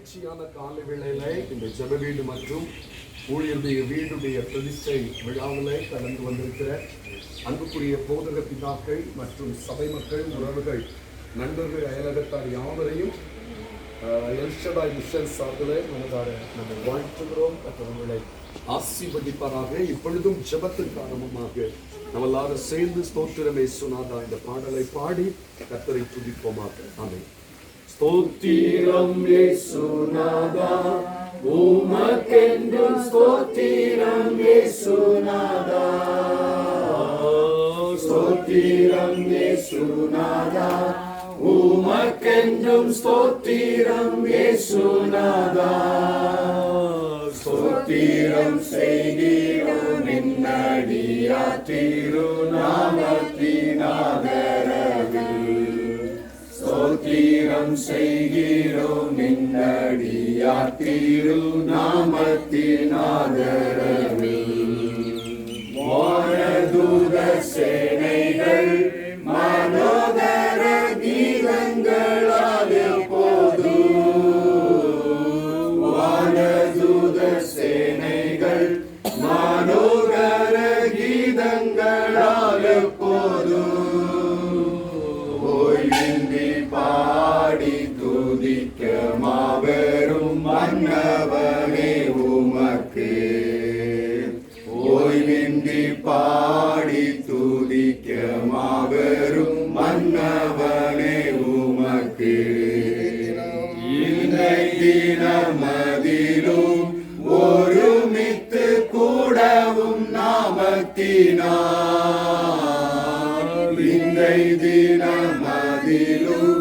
மகிழ்ச்சியான கால வேளையில இந்த ஜெப வீடு மற்றும் ஊழியருடைய வீடுடைய பிரதிஷ்டை விழாவில் கலந்து வந்திருக்கிற அன்புக்குரிய போதக பிதாக்கள் மற்றும் சபை மக்கள், உறவுகள், நண்பர்கள், அயலகத்தார் யாவரையும் எல்ஷடாய் மிஷன் சார்பில் மனதார நம்ம வாழ்த்துகிறோம். கர்த்தர் ஆசீர்வதிப்பாராக. இப்பொழுதும் ஜெபத்திற்கானமாக நம்ம எல்லாரும் சேர்ந்து ஸ்தோத்திரம் இயேசுநாதா இந்த பாடலை பாடி கர்த்தரை துதிப்போமாக. ஆமென். ஸ்தோத்திரம் இயேசுநாதா, உமக்கென்றும் ஸ்தோத்திரம் இயேசுநாதா, ஸ்தோத்திரம் இயேசுநாதா, உமக்கென்றும் ஸ்தோத்திரம் இயேசுநாதா, ஸ்தோத்திரம் செய்கிறோம் நின்னடியா திருநாமத்தினாதரவில், ஸ்தோத்திரம் செய்கிறோம் நின்னடியா திருநாமத்தினாதரவில், வானதூத சேனைகள் மனோதர கீதங்களால் எப்போதும், வானதூத சேனைகள் மனோதர கீதங்களால் எப்போதும், ஓய்வின்றி பாடி துதிக்க மாபெரும் மன்னவனே உமக்கு, ஓய்வின்றி பாடி துதிக்க மாபெரும் மன்னவனே உமக்கு, இன்றை தினமதிலும் ஒருமித்து கூடவும் நாமத்தினால், இன்றை தினமதிலும்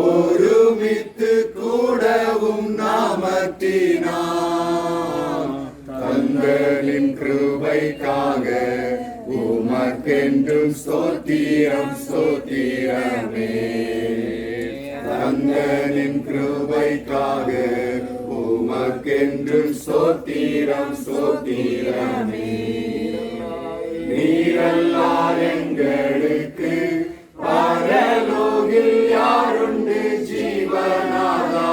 ஒருமித்து கூடவும் நாமத்தினால், தங்களின் கிருபைக்காக உமக்கென்றும் ஸ்தோத்திரம் ஸ்தோத்திரமே, தங்களின் கிருபைக்காக உமக்கென்றும் ஸ்தோத்திரம் ஸ்தோத்திரமே, நீரல்லால் எங்களுக்கு பரலோகில் யாருண்டு ஜீவனாதா,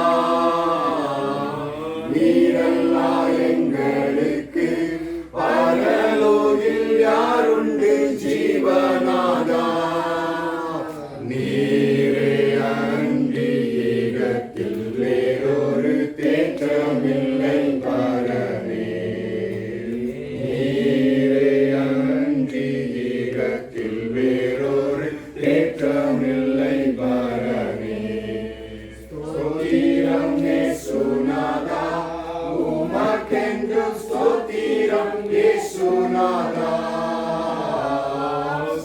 நீரல்லால் எங்களுக்கு பரலோகில் யாருண்டு ஜீவனாதா, நீரே அன்றி ஏகத்தில் வேறொரு தேற்றமில்லை பரமே, நீரே அன்றி ஏகத்தில் வேறொரு தேற்றமில்லை பரமே, ஸ்தோத்திரம் இயேசுநாதா, உமக்கென்றும் ஸ்தோத்திரம் இயேசுநாதா,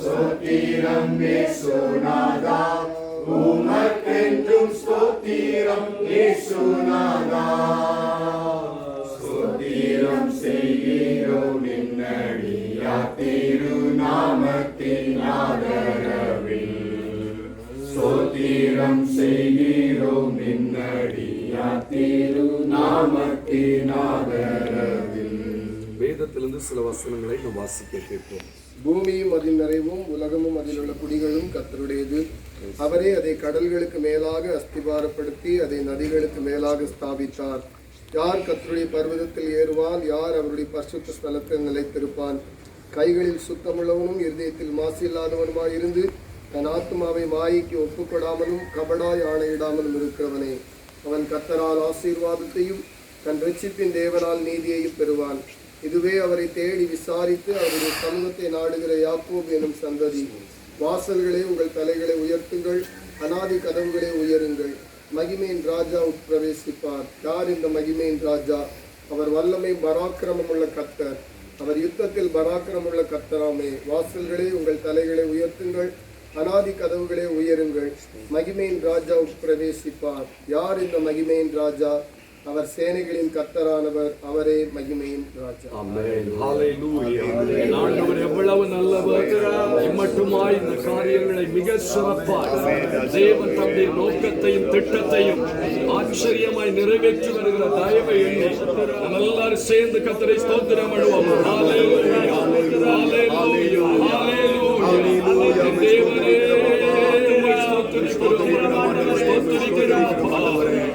ஸ்தோத்திரம் இயேசுநாதா, உமக்கென்றும் ஸ்தோத்திரம் இயேசுநாதா, ஸ்தோத்திரம் செய்கிறோம் நின்னடியா திருநாமத்தின் ஆதரவில், ஸ்தோத்திரம் செய்கிறோம் நின்னடியா திருநாமத்தின் ஆதரவில். வேதத்திலிருந்து சில வசனங்களை நாம் வாசிக்க கேட்போம். பூமியும் அதில் நிறைவும் உலகமும் அதில் உள்ள குடிகளும் கர்த்தருடையது. அவரே அதை கடல்களுக்கு மேலாக அஸ்திபாரப்படுத்தி அதை நதிகளுக்கு மேலாக ஸ்தாபித்தார். யார் கர்த்தருடைய பர்வதத்தில் ஏறுவான்? யார் அவருடைய பரிசுத்த ஸ்தலத்தில் நிலைத்திருப்பான்? கைகளில் சுத்தமுள்ளவனும் இருதயத்தில் மாசு இல்லாதவனுமாய் இருந்து தன் ஆத்மாவை மாயைக்கு ஒப்புக்கொடாமலும் கபடாய் ஆணையிடாமலும் இருக்கிறவனே, அவன் கர்த்தரால் ஆசீர்வாதத்தையும் தன் இரட்சிப்பின் தேவனால் நீதியையும் பெறுவான். இதுவே அவரை தேடி விசாரித்து அவருடைய சமூகத்தை நாடுகிற யாக்கோபு எனும் சந்ததி. வாசல்களே உங்கள் தலைகளை உயர்த்துங்கள், அநாதி கதவுகளே உயருங்கள், மகிமையின் ராஜா உட்பிரவேசிப்பார். யார் இந்த மகிமையின் ராஜா? அவர் வல்லமை பராக்கிரமம் உள்ள கர்த்தர், அவர் யுத்தத்தில் பராக்கிரமம் உள்ள கர்த்தராமே. வாசல்களே உங்கள் தலைகளை உயர்த்துங்கள், அநாதி கதவுகளே உயருங்கள், மகிமையின் ராஜா உட்பிரவேசிப்பார். யார் இந்த மகிமையின் ராஜா? அவர் சேனைகளின் கர்த்தரானவர், அவரே மகிமையின் ராஜா. ஆமென். ஹல்லேலூயா. ஆண்டவர் எவ்வளவு நல்லவர். இம்மட்டுமாய் இந்த காரியங்களை மிக சிறப்பாய் தேவன் தம்முடைய நோக்கத்தையும் திட்டத்தையும் ஆச்சரியமாய் நிறைவேற்றி வருகிற தயவை எண்ணி நம்ம எல்லாரும் சேர்ந்து கர்த்தரை ஸ்தோத்திரம் பண்ணுவோம். ஹல்லேலூயா. ஹல்லேலூயா. ஹல்லேலூயா. தேவனே ஸ்தோத்திரிக்கிறோம். ஸ்தோத்திரிக்கிறோம்.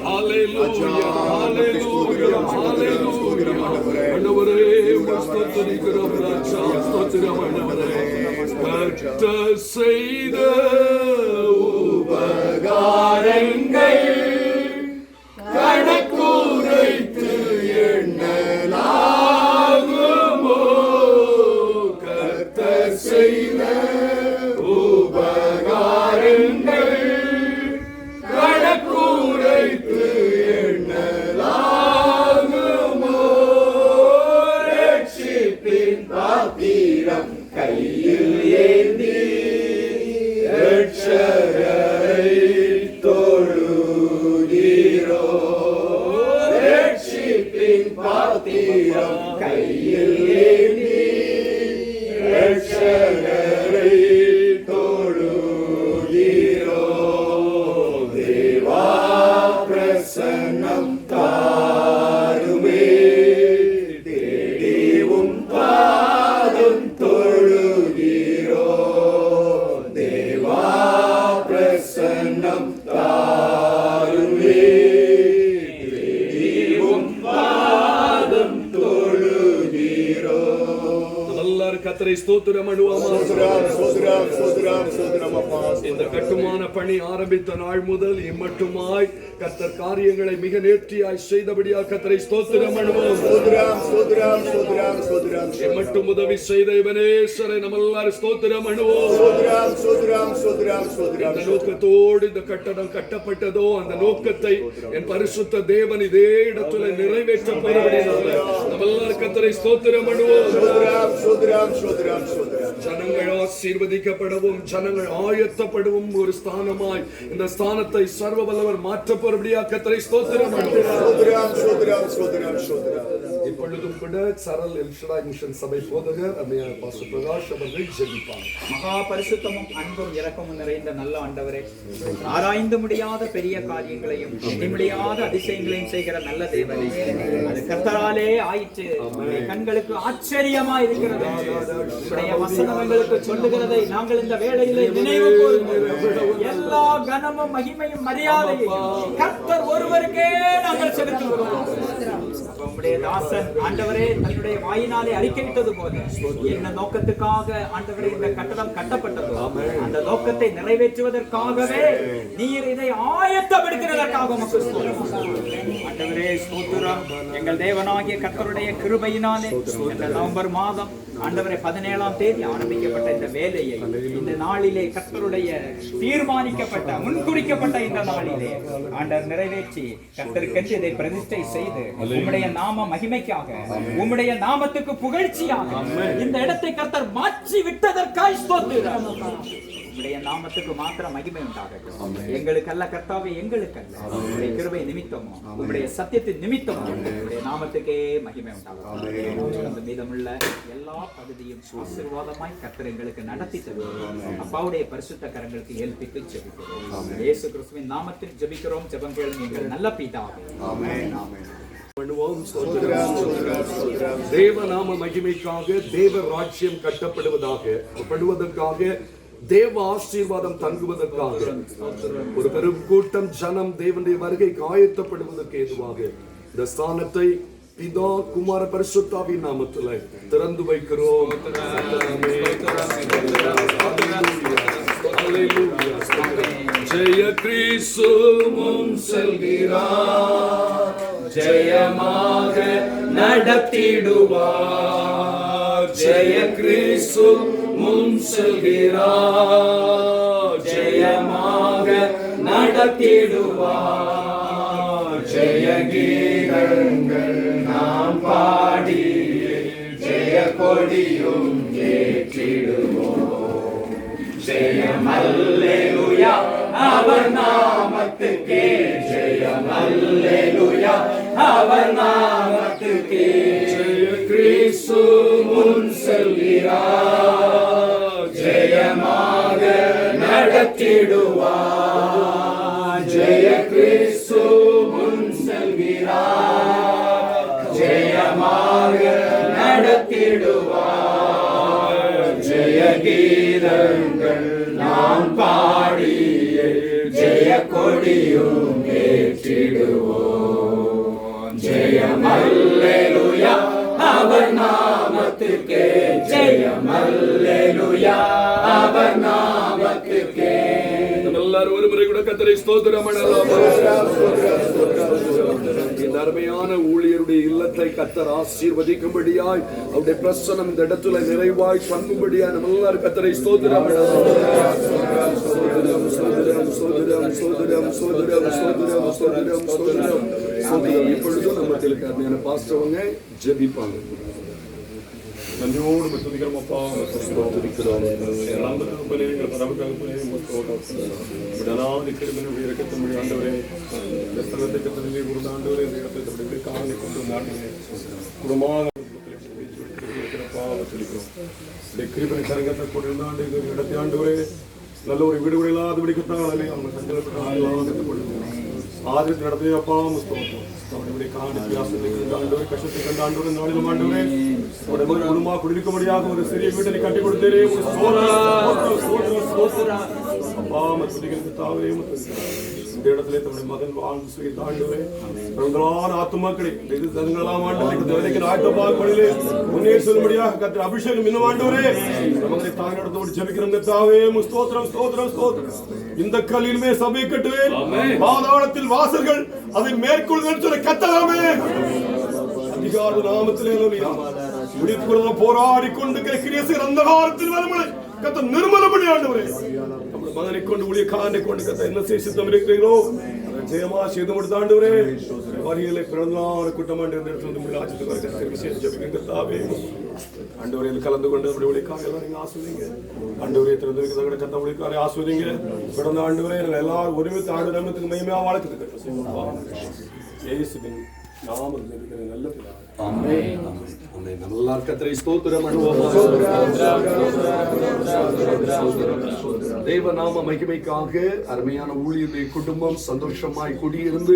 ஹல்லேலூயா. ஹalleluya ஹalleluya ஹalleluya ஆண்டவரே உம்மை ஸ்தோத்திரிக்கிறோம் ராஜா ஸ்தோத்திரம் ஆண்டவரே கர்த்தர் செய்த உபகாரங்கள் கணக்குரைத்து எண்ணலாகுமோ கர்த்தர் செய்த உபகாரங்கள் கணக்குரைத்து எண்ணலாகுமோ ரட்சிப்பின் பாத்திரம் கையில் ஏந்தி ரட்சகரை தொழுகிறோ ரட்சிப்பின் பாத்திரம் கையில் ஏந்தி ரட்சகரை தொழுகிறோ தேவா பிரசன்னம் தாருமே தேடிவும் பாதம் தொழுகிறோ தேவா பிரசன்னம் தாருமே தேடிவும் பாதம் தொழுகிறோ எல்லாரும் கர்த்தரை ஸ்தோத்திரம் பண்ணுவோமா இந்த கட்டுமான பணி ஆரம்பித்த நாள் முதல் இம்மட்டுமாய் கர்த்தர் காரியங்களை மிக நேர்த்தியாய் செய்தபடியால் கர்த்தரை ஸ்தோத்திரம் பண்ணுவோம் இம்மட்டும் உதவி செய்த இவனேஸ்வரை நம்ம எல்லாரும் ஸ்தோத்திரம் பண்ணுவோம் இந்த நோக்கத்தோடு இந்த கட்டடம் கட்டப்பட்டதோ அந்த நோக்கத்தை என் பரிசுத்த தேவன் இதே இடத்துல நிறைவேற்ற போறபடினால நம்ம எல்லாரும் கர்த்தரை ஸ்தோத்திரம் பண்ணுவோம் ஜனங்கள் ஆசீர்வதிக்கப்படவும் ஜனங்கள் ஆயத்தப்படவும் ஒரு ஸ்தானமாய் இந்த ஸ்தானத்தை சர்வ வல்லவர் மாற்ற போறபடியா கர்த்தரை ஸ்தோத்திரம் இப்பொழுதும் கூட சரல் எல்ஷடாய் மிஷன் சபை போதகர் அம்மையார் பாஸ்டர் பிரகாஷ் அவர்கள் ஜெபிப்பார். மகா பரிசுத்தமும் அன்பும் இரக்கமும் நிறைந்த நல்ல ஆண்டவரே, ஆராய்ந்து முடியாத பெரிய காரியங்களையும் எண்ணி முடியாத அதிசயங்களையும் செய்கிற நல்ல தேவனே, அது கர்த்தராலே ஆயிற்று. கண்களுக்கு ஆச்சரியமா இருக்கிறது. உடைய வசனம் எங்களுக்கு சொல்லுகிறதை நாங்கள் இந்த வேளையிலே நினைவு கூர்ந்து எல்லா கனமும் மகிமையும் மரியாதையும் கர்த்தர் ஒருவருக்கே நாங்கள் செலுத்துகிறோம். உம்முடைய தாசன் ஆண்டவரே தன்னுடைய வாயினாலே அறிக்கையிட்டது போல என்ன நோக்கத்துக்காக ஆண்டவரே இந்த கட்டடம் கட்டப்பட்டதோ அந்த நோக்கத்தை நிறைவேற்றுவதற்காகவே நீர் இதை ஆயத்தப்படுத்துவதற்காக ஆண்டவரே ஸ்தோத்திரம். எங்கள் தேவனாகிய கர்த்தருடைய கிருபையினாலே இந்த நவம்பர் மாதம் ஆண்டவரே 17ஆம் தேதி ஆரம்பிக்கப்பட்ட இந்த வேலையை இந்த நாளிலே கர்த்தருடைய தீர்மானிக்கப்பட்ட முன்குறிக்கப்பட்ட இந்த நாளிலே ஆண்டவர் நிறைவேற்றி கர்த்தருக்கென்று இதை பிரதிஷ்டை செய்து உம்முடைய நாம மகிமைக்காக உம்முடைய நாமத்துக்கு புகழ்ச்சியாக இந்த இடத்தை கர்த்தர் மாற்றி விட்டதற்காய் ஸ்தோத்திரம். உம்முடைய நாமத்துக்கு மாத்திரம் மகிமை உண்டாகட்டும். எங்களுக்கல்ல கர்த்தாவே, எங்களுக்கல்ல. உம்முடைய கிருபை நிமித்தமோ உம்முடைய சத்தியத்தின் நிமித்தமோ உம்முடைய நாமத்துக்கே மகிமை உண்டாகட்டும். மீதமுள்ள எல்லா பகுதியும் ஆசீர்வாதமாய் கர்த்தர் எங்களுக்கு நடத்தி தருவோம். அப்பாவுடைய பரிசுத்த கரங்களுக்கு ஏல்பித்து ஜெபிக்கிறோம். இயேசு கிறிஸ்துவின் நாமத்தில் ஜெபிக்கிறோம். ஜெபம் கேளும் எங்கள் நல்ல பிதாவே. ஆமென். தேவ நாம மகிமைக்காக தேவ ராஜ்யம் கட்டப்படுவதற்காக தேவ ஆசீர்வாதம் தங்குவதற்காக ஒரு பெரும் கூட்டம் ஜனம் தேவனுடைய வருகைக்கு ஆயத்தப்படுவதற்கு ஏதுவாக இந்த ஸ்தானத்தை பிதா குமார பரிசுத்தாவின் நாமத்தில் திறந்து வைக்கிறோம். ஜெய கிறிஸ்து முன் செல்கிறார், ஜெயமாக நடத்திடுவார். ஜெய கிறிஸ்து முன் செல்கிறார், ஜெயமாக நடத்திடுவார். ஜெய கீதங்கள் நாம் பாடி ஜெய கொடியும் ஏற்றிடுவோம். ஜெயம் அல்லேலூயா அவர் நாமத்துக்கே, ஜெயம் அல்லேலூயா அவர் நாமத்துக்கே. ஜெய கிறிஸ்து முன் செல்கிறார், ஜெயமாக நடத்திடுவார். ஜெய கிறிஸ்து முன் செல்கிறார், ஜெயமாக நடத்திடுவார். ஜெய கீதங்கள் நாம் பாடியே ஜெய கொடியும் ஏற்றிடுவோம். அவர் நாமத்துக்கே ஜெயம் அல்லேலூயா அவர் நாமத்துக்கே. எல்லாரும் ஒரு முறை கூட கர்த்தரை ஸ்தோத்திரம் பண்ணலாம். இந்த அருமையான ஊழியருடைய இல்லத்தை கர்த்தர் ஆசீர்வதிக்கும்படியாய் அவருடைய பிரசன்னம் இந்த இடத்துல நிறைவாய் பண்ணும்படியாய் நம்ம எல்லாரும் கர்த்தரை ஸ்தோத்திரம் பண்ணலாம். இப்பொழுதும் நம்ம தெலுங்கான பாஸ்டவங்க ஜெபிப்பாங்க. நன்றியோடு துதிக்கிறோம் அப்பா, துதிக்கிறோம். இறக்கத்தினுடைய ஆண்டவரே, இந்த ஸ்தலத்தை கத்தனை உருண்டாண்டவரே, இந்த இடத்தை தம்முடைய காவலை கொண்டு மாட்டீங்க குடும்பமாக சொல்லிக்கிறோம். கிருபை கரங்கத்தை கொண்டிருந்தாண்டு இந்த இடத்தை ஆண்டவரே நல்ல ஒரு வீடு இல்லாத பிடிக்கத்தாங்களே அவங்க சஞ்சலப்பட்டு ஆதரித்து நடத்திய அப்பா முஸ்தோம் அவனுடைய காணிக்கு ஆண்டவரை கஷ்டத்தை கண்ட ஆண்டவரை நாளிலும் ஆண்டவரே குடும்பமாக குடியிருக்கும்படியாக ஒரு சிறிய வீட்டை கட்டி கொடுத்தேரே அப்பா மத்திய தாவே இந்த இடத்துல தம்முடைய மகன் வாழ்ந்து செய்த ஆண்டவரே ஆத்மாக்களை தங்களாம் ஆண்டவரைக்கு ஆயத்தப்பாக்களிலே முன்னே சொல்லும்படியாக கத்திர அபிஷேகம் இன்னும் ஆண்டவரே நமக்கு தாய் நடத்தோடு ஜெபிக்கிறோம் தாவே ஸ்தோத்திரம் ஸ்தோத்திரம் ஸ்தோத்திரம். இந்த கல்லிலுமே சபை கட்டுவேன், பாதாளத்தில் வாசல்கள் அதை மேற்கொள்ளுங்கள் சொல்ல கத்தலாமே அதிகார நாமத்திலே முடித்துக்கொள்ள போராடி கொண்டு கிரேசர் அந்த காலத்தில் வருமுறை கத்த நிர்மலப்படி ஆண்டவரே நம்முடைய மகனை கொண்டு ஊழிய காரை கொண்டு கத்த என்ன சித்தம் இருக்கிறீர்களோ ஜெயமா செய்து கொடுத்த ஆண்டவரே வரிகளை பிறந்தான கூட்டமாண்டு ஆண்டவரே கலந்து கொண்டு அப்படி ஊழியக்காரை எல்லாரும் ஆஸ்வதிங்க. ஆண்டவரே திறந்து கத்த ஊழியக்காரை ஆஸ்வதிங்க. பிறந்த ஆண்டவரே எல்லாரும் ஒருமித்து ஆண்டு நாமத்துக்கு மகிமையா வாழ்க்கை இயேசுவின் நாமத்தில் இருக்கிற நல்ல பிதாவே. ஆமென். நல்லா கர்த்தரை ஸ்தோத்திரம் பண்ணுவோம். தேவ நாம மகிமைக்காக அருமையான ஊழியருடைய குடும்பம் சந்தோஷமாய் குடியிருந்து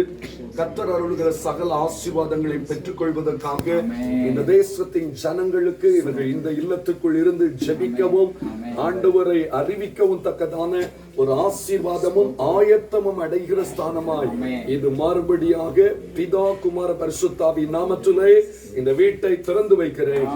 கர்த்தர் அருளுகிற சகல ஆசீர்வாதங்களை பெற்றுக் கொள்வதற்காக இந்த தேசத்தின் ஜனங்களுக்கு இவர்கள் இந்த இல்லத்துக்குள் இருந்து ஜெபிக்கவும் ஆண்டவரை அறிவிக்கவும் தக்கதான ஒரு ஆசீர்வாதமும் ஆயத்தமும் அடைகிற ஸ்தானமாய் இது மறுபடியாக பிதா குமார பரிசுத்தாவி நாமத்திலே இந்த வீட்டை திறந்து வைக்கிறேன்.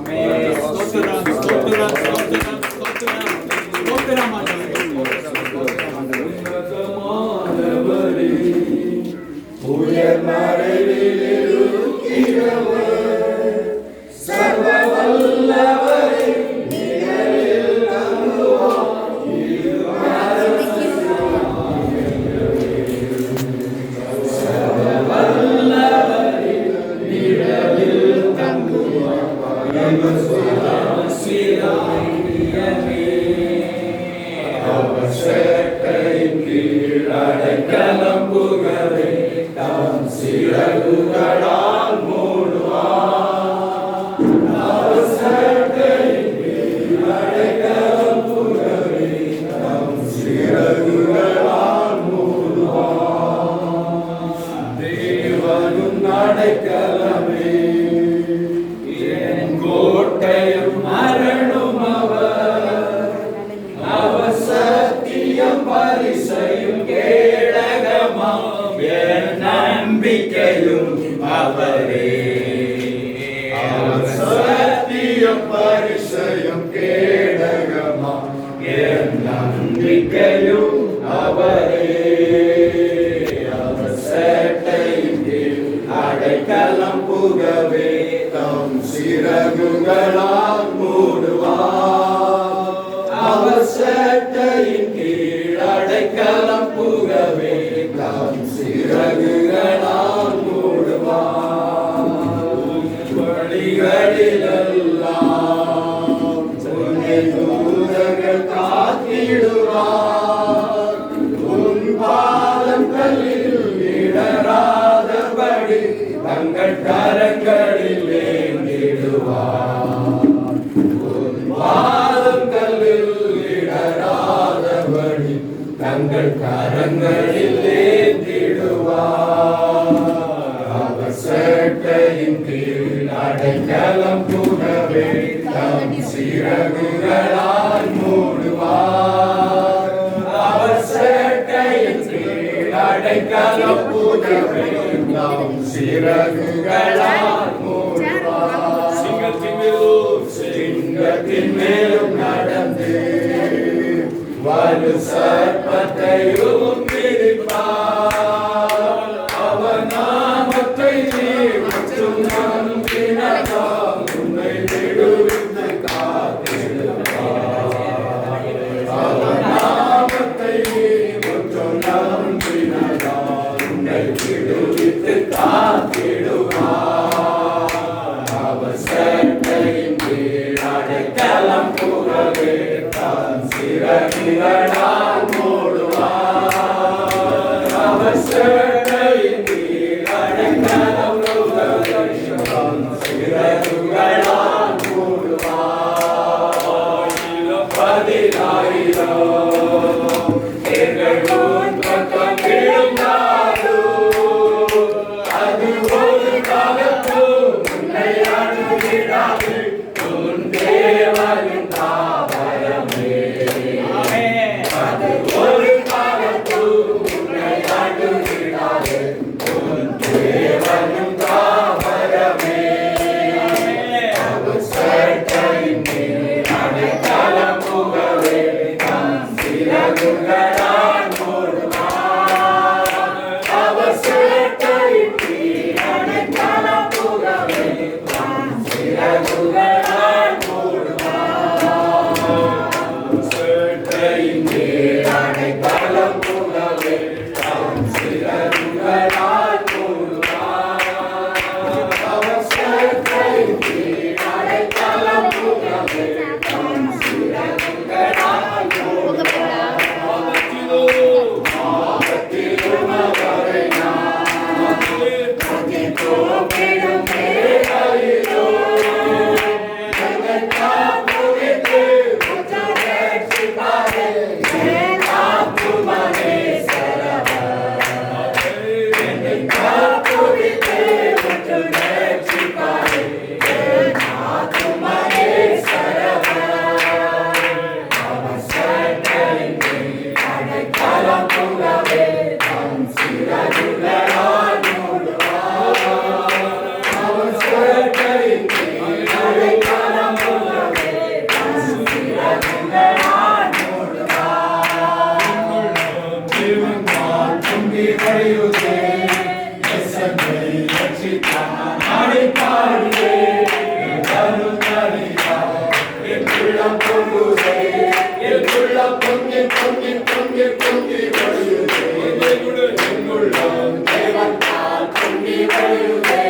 சிங்கத்தின் சிங்கத்தின் மேலும் நடந்து வலு சர்ப்பத்தையும் மிதிப்பார். அவர் நாமத்தை நீ மற்றும் நம்பினதால் உன்னை விடுவித்து காத்திடுவார். அவர் நாமத்தை நீ மற்றும் நம்பினதால் உன்னை விடுவித்து காத்திடுவார். அவர் சட்டையின் கீழ் அடைக்கலம் புகவே தன் சிறகுகளால் மூடுவார். அவர் சட்டையின் கீழ் அடைக்கலம் புகவே தன் சிறகுகளால் மூடுவார். 10,000 எங்கள் முன் பக்கம் விழுந்தாலும் அது ஒரு காலத்தும் உன்னை அணுகிடாது. உன் தேவனின் தாவரமே அது ஒரு காலத்தும் உன்னை அணுகிடாது. உன் தேவனின் தாவரமே அவர் சட்டையின் மேல் அடைக்கலம் புகவே தன் சிறகுகளால் மூடுவார். அவர் சட்டையின் கீழ் அடைக்கலம் புகவே தன் சிறகுகளால் மூடுவார். சட்டையின் கீழ் அடைக்கலம் புகவே தன் சிறகுகளால் மூடுவார். அவர் சட்டையின் கீழ் அடைக்கலம் புகவே தன் சிறகுகளால் மூடுவார். ஆபத்திலும் அவரை நான் தோற்றிடும் வேளையிலோ என்னை காப்புவித்து உற்று ரட்சிப்பாரே. என் ஆத்துமனே சரவர். என்னை காப்புவித்து உற்று ரட்சிப்பாரே. என் ஆத்துமனே சரவர். அவர் சட்டையின் கீழ் அடைக்கலம் புகவே தன் சிறகுகளால் மூடுவார். அவர் சட்டையின் கீழ் அடைக்கலம் புகவே தன் சிறகுகளால் மூடுவார். ஜீவனால் பொங்கி வழியுதே எசனை ரட்சித்தான் அழைப்பாடுவே. என் கருத்தறியார் என் உள்ளம் பொங்குதே. என் உள்ளம் பொங்கி பொங்கி பொங்கி பொங்கி வழியுதே. என் உள்ளம் தேவனால் பொங்கி வழியுதே.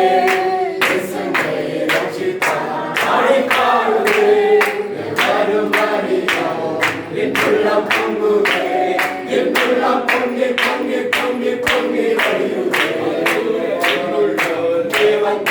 எசனை ரட்சித்தான் அழைப்பாடுவே. என் கருத்தறியார் என் உள்ளம் பொங்குதே. என் உள்ளம் பொங்கி பொங்கி பொங்கி பொங்கி வழியுதே. என் உள்ளம் தேவன்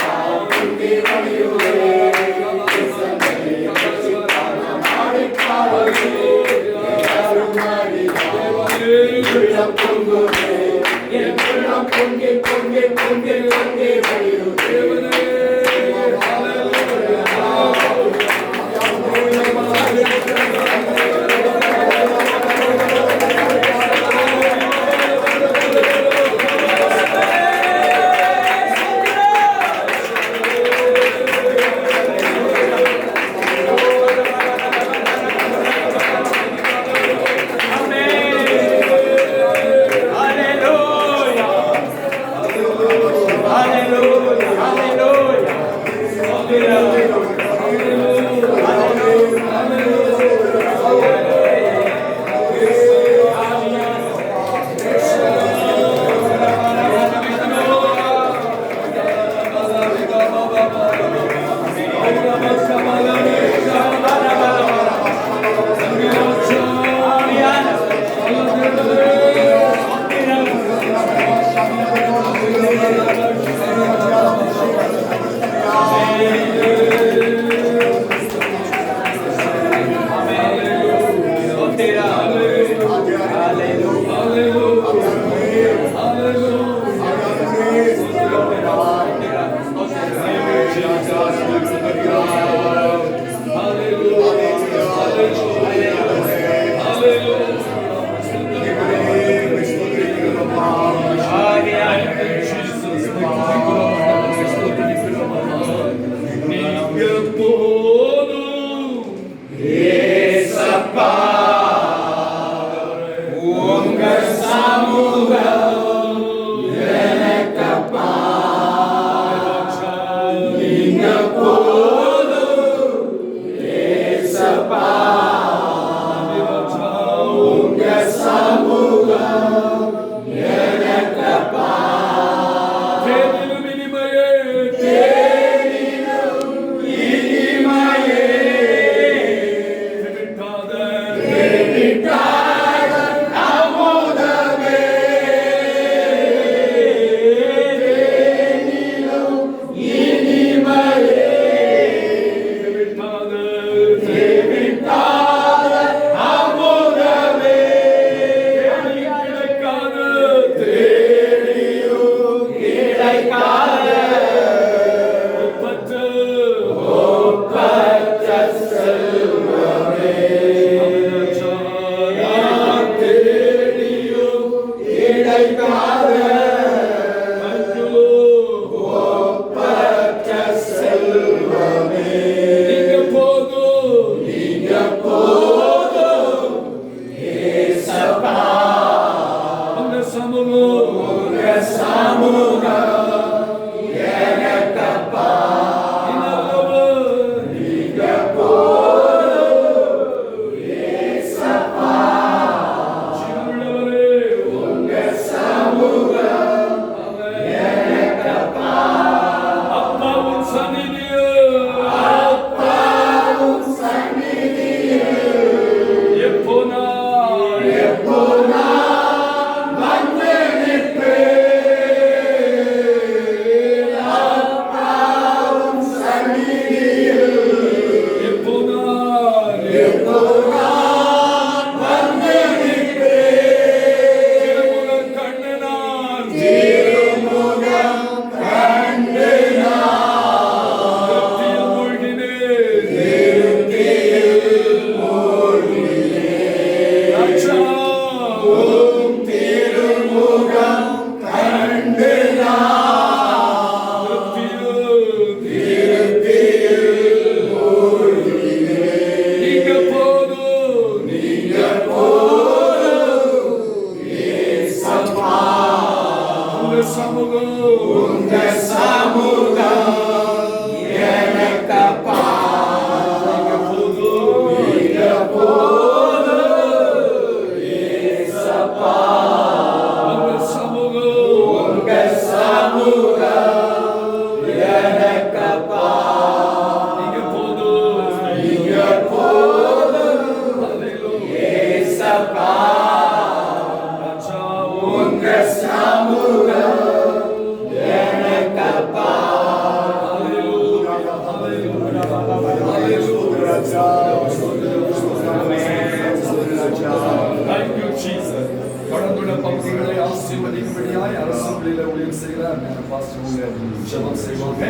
அவங்க ஜெபம் செய்வாங்க.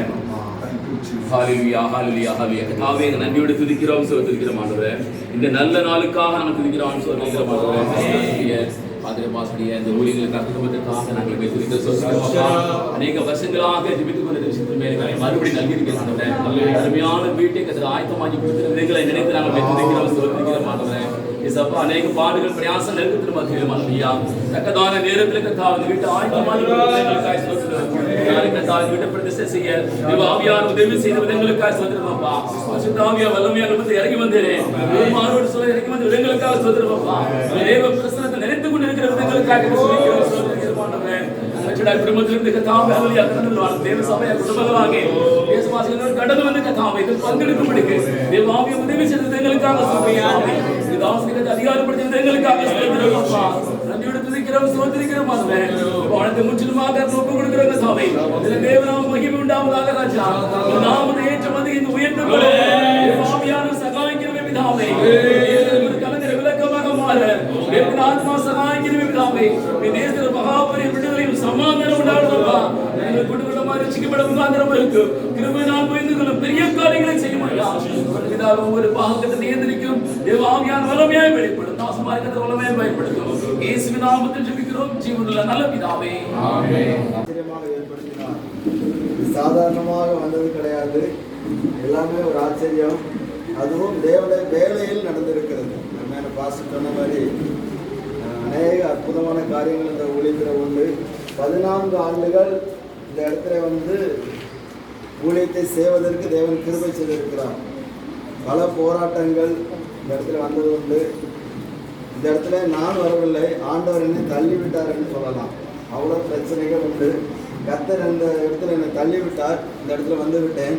Thank you, Jesus. ஹalleluya ஹalleluya ஹalleluya. கர்த்தாவே எங்க நன்றியோடு துதிக்கிறோம் துதிக்கிறோம் ஆண்டவரே. இந்த நல்ல நாளுக்காக நாங்கள் துதிக்கிறோம் துதிக்கிறோம் ஆண்டவரே. பாதிரபாசுடைய இந்த ஊழியர்களுக்காக குடும்பத்திற்காக நாங்கள் துதிக்கிறோம். அநேக வருஷங்களாக ஜெபித்துக் கொண்ட விஷயத்தின் மேலே மறுபடியும் நல்கியிருக்கிறோம் ஆண்டவரே. அருமையான வீட்டை கர்த்தர் ஆயத்தமாக்கி கொடுத்திருக்கிற விதங்களை நினைத்து நாங்கள் துதிக்கிறோம் துதிக்கிறோம் ஆண்டவரே. இசப்பா அநேக பாடுகள் பிரயாசம் நெருக்கத்தில் மத்தியிலும் அல்லையா தக்கதான நேரத்தில் கர்த்தாவின் வீட்டை ஆயத்தமாக்கி எங்களுக்காய் ஸ்தோத்திரம். கர்த்தாவின் வீட்டை பிரதிஷ்டை செய்ய ஆவியார் உதவி செய்த விதங்களுக்காக ஸ்தோத்திரமாப்பா. பரிசுத்தாவியா வல்லமையா நமக்கு இறங்கி வந்தேனே மாரோடு சொல்ல இறங்கி வந்த விதங்களுக்காக ஸ்தோத்திரமாப்பா. தேவ பிரசன்னத்தை நினைத்துக் கொண்டிருக்கிற விதங்களுக்காக குடும்பத்திலிருந்து கர்த்தாவே அல்லையா கடந்து தேவ சபையா குடும்பங்களாக தேசவாசிகளோடு கடந்து வந்து கர்த்தாவே இதில் பங்கெடுக்கும்படிக்கு தேவ ஆவியா உதவி செய்த விதங்களுக்காக ஸ்தோத்திரம். அதிகாரப்படுத்த எங்களுக்காக நன்றியோடு துதிக்கிறோம் ஸ்தோத்திரிக்கிறோம் ஆண்டவரே. வானத்தை முற்றிலுமாக ஒப்பு கொடுக்கிறோம் சாமி. தேவநாம மகிமை உண்டாவதாக ராஜா. நாமத்தை ஏற்றமதி இந்த உயர்த்தப்படும் ஆவியான சகாயிக்கிறவே பிதாவே. கலங்கரை விளக்கமாக மாற தேவன் ஆத்மா சகாயிக்கிறவே பிதாவே. தேசத்தில் மகாபரிய விடுதலையும் சமாதானம் உண்டாடுவா. எங்கள் குடும்பமாக ரட்சிக்கப்பட முகாந்திரம் இருக்கு. கிருபையினால் புரிந்து கொள்ளும் பெரிய காரியங்களை செய்ய முடியாது. ஒவ்வொரு பாகத்தை நியந்திரிக்கும் தேவ ஆவியான வல்லமையாய் வெளிப்படும். தாசமார்க்கத்தை வல்லமையாய் பயன்படுத்தும். இயேசுவின் நாமத்தில் ஜெபிக்கிறோம் ஜீவனுள்ள நல்ல பிதாவே. ஆமென். ஆச்சரியமாக ஏற்படுத்தினார். சாதாரணமாக வந்தது கிடையாது. எல்லாமே ஒரு ஆச்சரியம். அதுவும் தேவனுடைய வேலையில் நடந்திருக்கிறது. நம்ம பாஸ்டர் சொன்ன மாதிரி அநேக அற்புதமான காரியங்கள் இந்த ஊழியத்தில் உண்டு. 14 ஆண்டுகள் இந்த இடத்துல வந்து ஊழியத்தை செய்வதற்கு தேவன் கிருபை செய்திருக்கிறார். பல போராட்டங்கள் இந்த இடத்துல வந்தது உண்டு. இந்த இடத்துல நான் வரவில்லை, ஆண்டவர் என்னை தள்ளிவிட்டார் என்று சொல்லலாம். அவ்வளோ பிரச்சனைகள் உண்டு. கர்த்தர் இந்த இடத்துல என்னை தள்ளிவிட்டார், இந்த இடத்துல வந்து விட்டேன்.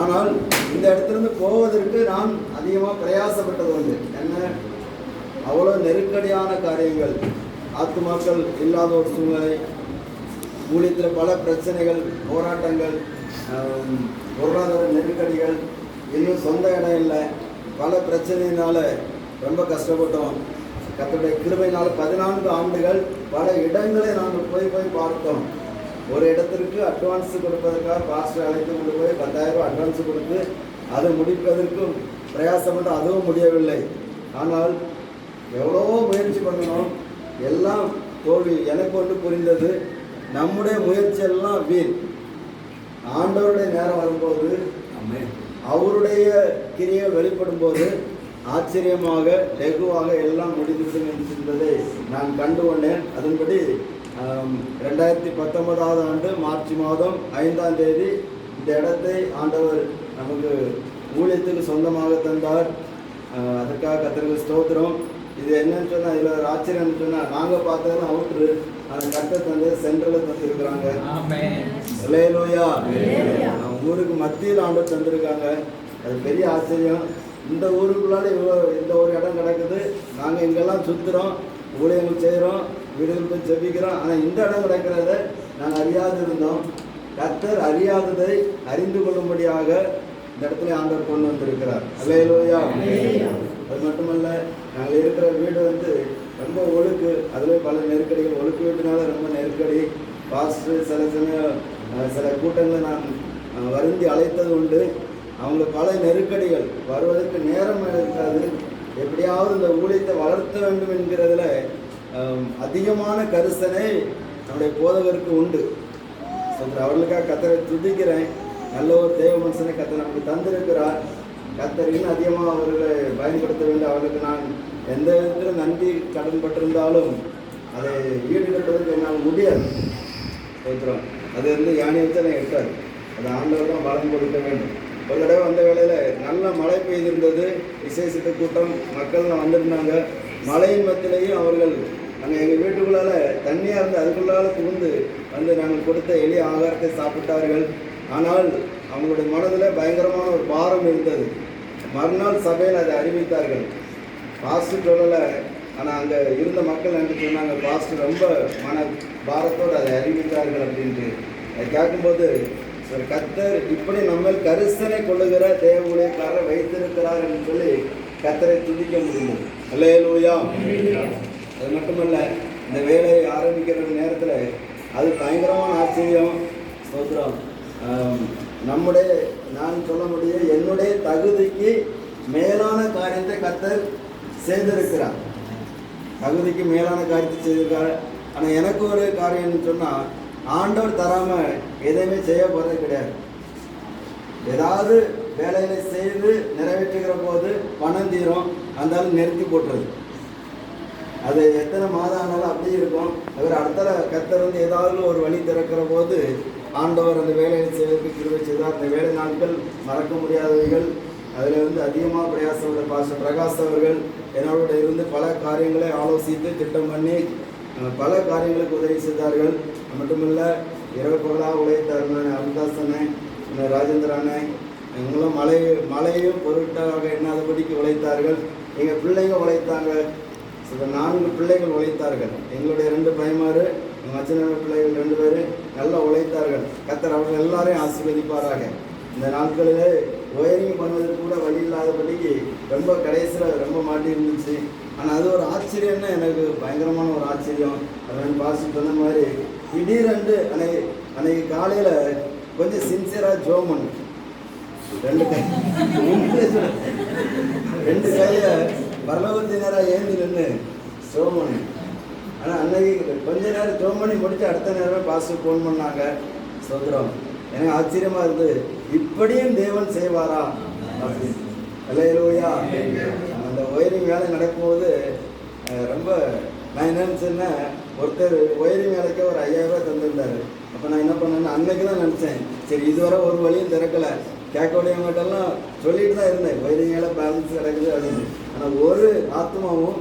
ஆனால் இந்த இடத்துலேருந்து போவதற்கு நான் அதிகமாக பிரயாசப்பட்டது உண்டு. என்ன அவ்வளோ நெருக்கடியான காரியங்கள், ஆத்துமாக்கள் இல்லாத ஒரு சூழ்நிலை, ஊழியத்தில் பல பிரச்சனைகள், போராட்டங்கள், பொருளாதார நெருக்கடிகள், இன்னும் சொந்த இடம் இல்லை, பல பிரச்சனையினால ரொம்ப கஷ்டப்பட்டோம். கர்த்தருடைய கிருபையினால் 14 ஆண்டுகள் பல இடங்களை நாங்கள் போய் பார்த்தோம். ஒரு இடத்திற்கு அட்வான்ஸ் கொடுப்பதற்காக பாஸ்டர் அழைத்து கொண்டு போய் 10,000 ரூபாய் அட்வான்ஸ் கொடுத்து அதை முடிப்பதற்கும் பிரயாசப்பட்டு அதுவும் முடியவில்லை. ஆனால் எவ்வளோ முயற்சி பண்ணணும், எல்லாம் தோல்வி. எனக்கு ஒன்று புரிந்தது, நம்முடைய முயற்சியெல்லாம் வீண். ஆண்டவருடைய நேரம் வரும்போது, அவருடைய கிரியைகள் வெளிப்படும் போது ஆச்சரியமாக லெகுவாக எல்லாம் முடிந்துவிடும் என்பதை நான் கண்டு கொண்டேன். அதன்படி 2019 ஆண்டு மார்ச் மாதம் 5ஆம் தேதி இந்த இடத்தை ஆண்டவர் நமக்கு ஊழியத்துக்கு சொந்தமாக தந்தார். அதற்காக கர்த்தருக்கு ஸ்தோத்திரம். இது என்னன்னு சொன்னால், இதில் ஒரு ஆச்சரியம்னு சொன்னால், நாங்கள் பார்த்தது அவுட்ரு, அந்த கர்த்தர் தந்து சென்ட்ரலில் தந்துருக்குறாங்க. அல்லேலூயா. ஊருக்கு மத்தியில் ஆண்டவர் தந்திருக்காங்க. அது பெரிய ஆச்சரியம். இந்த ஊருக்குள்ளால இந்த ஒரு இடம் கிடக்குது. நாங்கள் இங்கெல்லாம் சுற்றுறோம், ஊழியங்கள் செய்கிறோம், வீடுகள் போய் ஜெபிக்கிறோம். ஆனால் இந்த இடம் கிடக்கிறத நாங்கள் அறியாது இருந்தோம். கர்த்தர் அறியாததை அறிந்து கொள்ளும்படியாக இந்த இடத்துல ஆண்டவர் கொண்டு வந்திருக்கிறார். அல்லேலூயா. அது மட்டுமல்ல, நாங்கள் இருக்கிற வீடு வந்து ரொம்ப ஒழுக்கு, அதில் பல நெருக்கடிகள். ஒழுக்கு வீட்டுனால ரொம்ப நெருக்கடி. பாஸ்டர் சில சமயம் சில கூட்டங்களை நான் வருந்தி அழைத்தது உண்டு. அவங்களுக்கு பல நெருக்கடிகள், வருவதற்கு நேரம் இருக்காது. எப்படியாவது இந்த ஊழியத்தை வளர்த்த வேண்டும் என்கிறதுல அதிகமான கரிசனை நம்முடைய போதகருக்கு உண்டு. அவர்களுக்காக கர்த்தரை துதிக்கிறேன். நல்ல ஒரு தேவ மனுஷனை கர்த்தர் நமக்கு தந்திருக்கிறார். கர்த்தர் இன்னும் அதிகமாக அவர்களை பயன்படுத்த வேண்டும். அவர்களுக்கு நான் எந்த விதத்தில் நன்றி கடன்பட்டிருந்தாலும் அதை ஈடுகட்டுவதற்கு என்னால் முடியாது. சொல்கிறோம், அது வந்து யானை வச்சு நான் எட்டாது. அது ஆண்டவர் தான் பலம் கொடுக்க வேண்டும். ஒரு தடவை வந்த வேளையில் நல்ல மழை பெய்திருந்தது. விசேஷத்து கூட்டம், மக்கள்லாம் வந்திருந்தாங்க. மழையின் மத்தியிலையும் அவர்கள் நாங்கள் எங்கள் வீட்டுக்குள்ளால் தண்ணியாக இருந்து அதுக்குள்ளால் புகுந்து வந்து நாங்கள் கொடுத்த எளிய ஆகாரத்தை சாப்பிட்டார்கள். ஆனால் அவங்களுடைய மனதில் பயங்கரமான ஒரு பாரம் இருந்தது. மறுநாள் சபையில் அதை அறிவித்தார்கள். பாஸ்டர் சொல்லலை, ஆனால் அங்கே இருந்த மக்கள் என்று சொன்னாங்க, பாஸ்டர் ரொம்ப மன பாரத்தோடு அதை அறிவித்தார்கள் அப்படின்ட்டு. அதை கேட்கும்போது ஒரு கர்த்தர் இப்படி நம்ம கரிசனை கொள்ளுகிற தேவ ஊழியக்காரரை வைத்திருக்கிறார் என்று சொல்லி கர்த்தரை துதிக்க முடியும். அல்லேலூயா. அது மட்டுமல்ல, இந்த வேலையை ஆரம்பிக்கிற நேரத்தில் அது பயங்கரமான ஆச்சரியம். ஸ்தோத்திரம். நான் சொல்ல முடியும், என்னுடைய தகுதிக்கு மேலான காரியத்தை கர்த்தர் செய்திருக்கிறார். தகுதிக்கு மேலான காரியத்தை செய்திருக்காரு. ஆனால் எனக்கு ஒரு காரியம்னு சொன்னால், ஆண்டவர் தராமல் எதையுமே செய்ய போகிறது கிடையாது. ஏதாவது வேலைகளை செய்து நிறைவேற்றுகிற போது பணம் தீரும், அந்த நிறுத்தி போட்டுறது. அது எத்தனை மாதம் ஆனாலும் அப்படியே இருக்கும். அவர் அடுத்த கர்த்தர் ஏதாவது ஒரு வழி திறக்கிற போது ஆண்டவர் அந்த வேலையை செய்வதற்கு கிருபை செய்தார். அந்த வேலை நாட்கள் மறக்க முடியாதவைகள். அதில் அதிகமாக பிரயாசப்பட்ட பாஸ்டர் பிரகாஷ் அவர்கள் என்னோட இருந்து பல காரியங்களை ஆலோசித்து திட்டம் பண்ணி பல காரியங்களுக்கு உதவி செய்தார்கள். மட்டுமில்ல, இரவு பகலாக உழைத்தார்கள். அருள்தாஸ் அண்ணன், ராஜேந்திர அண்ணன், இவங்களும் மழையும் பொருட்டாக எண்ணாதபடிக்கு உழைத்தார்கள். எங்கள் பிள்ளைங்க உழைத்தாங்க. 4 பிள்ளைகள் உழைத்தார்கள். எங்களுடைய 2 பையன்மாரு, எங்கள் மச்சன பிள்ளைகள் 2 பேர் நல்லா உழைத்தார்கள். கர்த்தர் அவர்கள் எல்லாரையும் ஆசீர்வதிப்பாராக. இந்த நாட்களில் ஒயரிங் பண்ணுவதற்கு கூட வழி இல்லாதபடிக்கு ரொம்ப கடைசியில் ரொம்ப மாட்டி இருந்துச்சு. ஆனால் அது ஒரு ஆச்சரியம்னா எனக்கு பயங்கரமான ஒரு ஆச்சரியம். அதனால் பாஸ்டர் சொன்ன மாதிரி திடீரென்று அன்னைக்கு காலையில் கொஞ்சம் சின்சியராக ஜோம் பண்ணு, 2 கையை பரலோகத்தினராக ஏந்தி நின்று ஜோம் பண்ணு. ஆனால் அன்னைக்கு கொஞ்ச நேரம் ஜோம் பண்ணி முடிச்சு அடுத்த நேரமே பாஸ்டர் ஃபோன் பண்ணாங்க. ஸ்தோத்திரம். எனக்கு ஆச்சரியமாக இருந்தது, இப்படியும் தேவன் செய்வாரா அப்படின்னு. அல்லேலூயா. அந்த ஒயரிங் வேலை நடக்கும்போது ரொம்ப நான் என்ன நினச்சேன்னா, ஒருத்தர் ஒயரிங் வேலைக்கு ஒரு 5000 ரூபா தந்துருந்தார். அப்போ நான் என்ன பண்ணேன்னா, அன்னைக்கு தான் நினச்சேன், சரி இதுவரை ஒரு வழியும் திறக்கலை, கேட்கக்கூடியவங்ககிட்டலாம் சொல்லிட்டு தான் இருந்தேன் ஒயரிங் வேலை பேலன்ஸ் கிடக்குது அப்படின்னு. ஆனால் ஒரு ஆத்மாவும்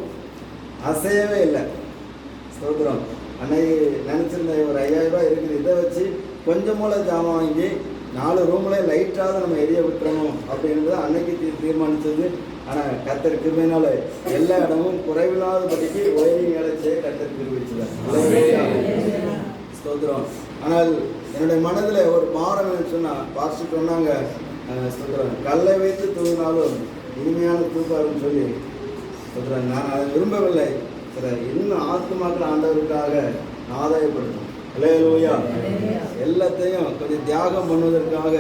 அசையவே இல்லை. ஸ்தோத்திரம். அன்னைக்கு நினச்சிருந்தேன், ஒரு 5000 ரூபா இருக்குது, இதை வச்சு கொஞ்சம் மூல ஜாமான் வாங்கி 4 ரூம்லேயே லைட்டாக நம்ம எரிய விட்டுறணும் அப்படின்றது அன்னைக்கு தீர்மானித்தது. ஆனால் கர்த்தர் கிருபையினால எல்லா இடமும் குறைவில்லாதபடிக்கு ஒயரிங் வேலை செய்ய கர்த்தர் கிருபிச்சார். ஸ்தோத்திரம். ஆனால் என்னுடைய மனதில் ஒரு பாரம் என்ன சொன்னால், பாஸ்டர் சொன்னாங்க, ஸ்தோத்திரம், கல்லை வைத்து தூங்கினாலும் இனிமையான தூக்காருன்னு சொல்லி. ஸ்தோத்திரம். நான் அதை விரும்பவில்லை. இன்னும் ஆத்மாக்கள் ஆண்டவருக்காக ஆதாயப்படுத்தும். அல்லேலூயா. எல்லாத்தையும் கொஞ்சம் தியாகம் பண்ணுவதற்காக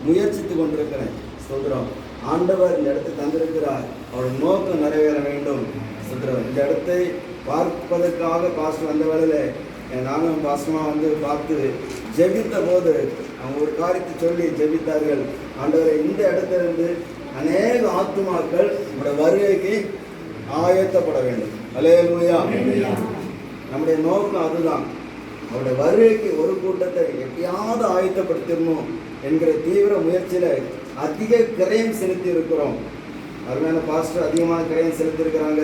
முயற்சித்து கொண்டிருக்கிறேன். ஸ்தோத்திரம். ஆண்டவர் இந்த இடத்தை தந்திருக்கிறார், அவருடைய நோக்கம் நிறைவேற வேண்டும். ஸ்தோத்திரம். இந்த இடத்தை பார்ப்பதற்காக பாஸ்டர் வந்த வேளையில் நானும் பாஸ்டமாக பார்த்து ஜெபித்த போது அவங்க ஒரு காரியத்தை சொல்லி ஜெபித்தார்கள். ஆண்டவரை, இந்த இடத்திலிருந்து அநேக ஆத்துமாக்கள் நம்முடைய வருகைக்கு ஆயத்தப்பட வேண்டும். அல்லேலூயா. நம்முடைய நோக்கம் அதுதான். அவருடைய வருகைக்கு ஒரு கூட்டத்தை எப்பயாவது ஆயத்தப்படுத்திடணும் என்கிற தீவிர முயற்சியில் அதிக கிரயம் செலுத்தி இருக்கிறோம். அருமையான பாஸ்டர் அதிகமாக கிரயம் செலுத்தியிருக்கிறாங்க.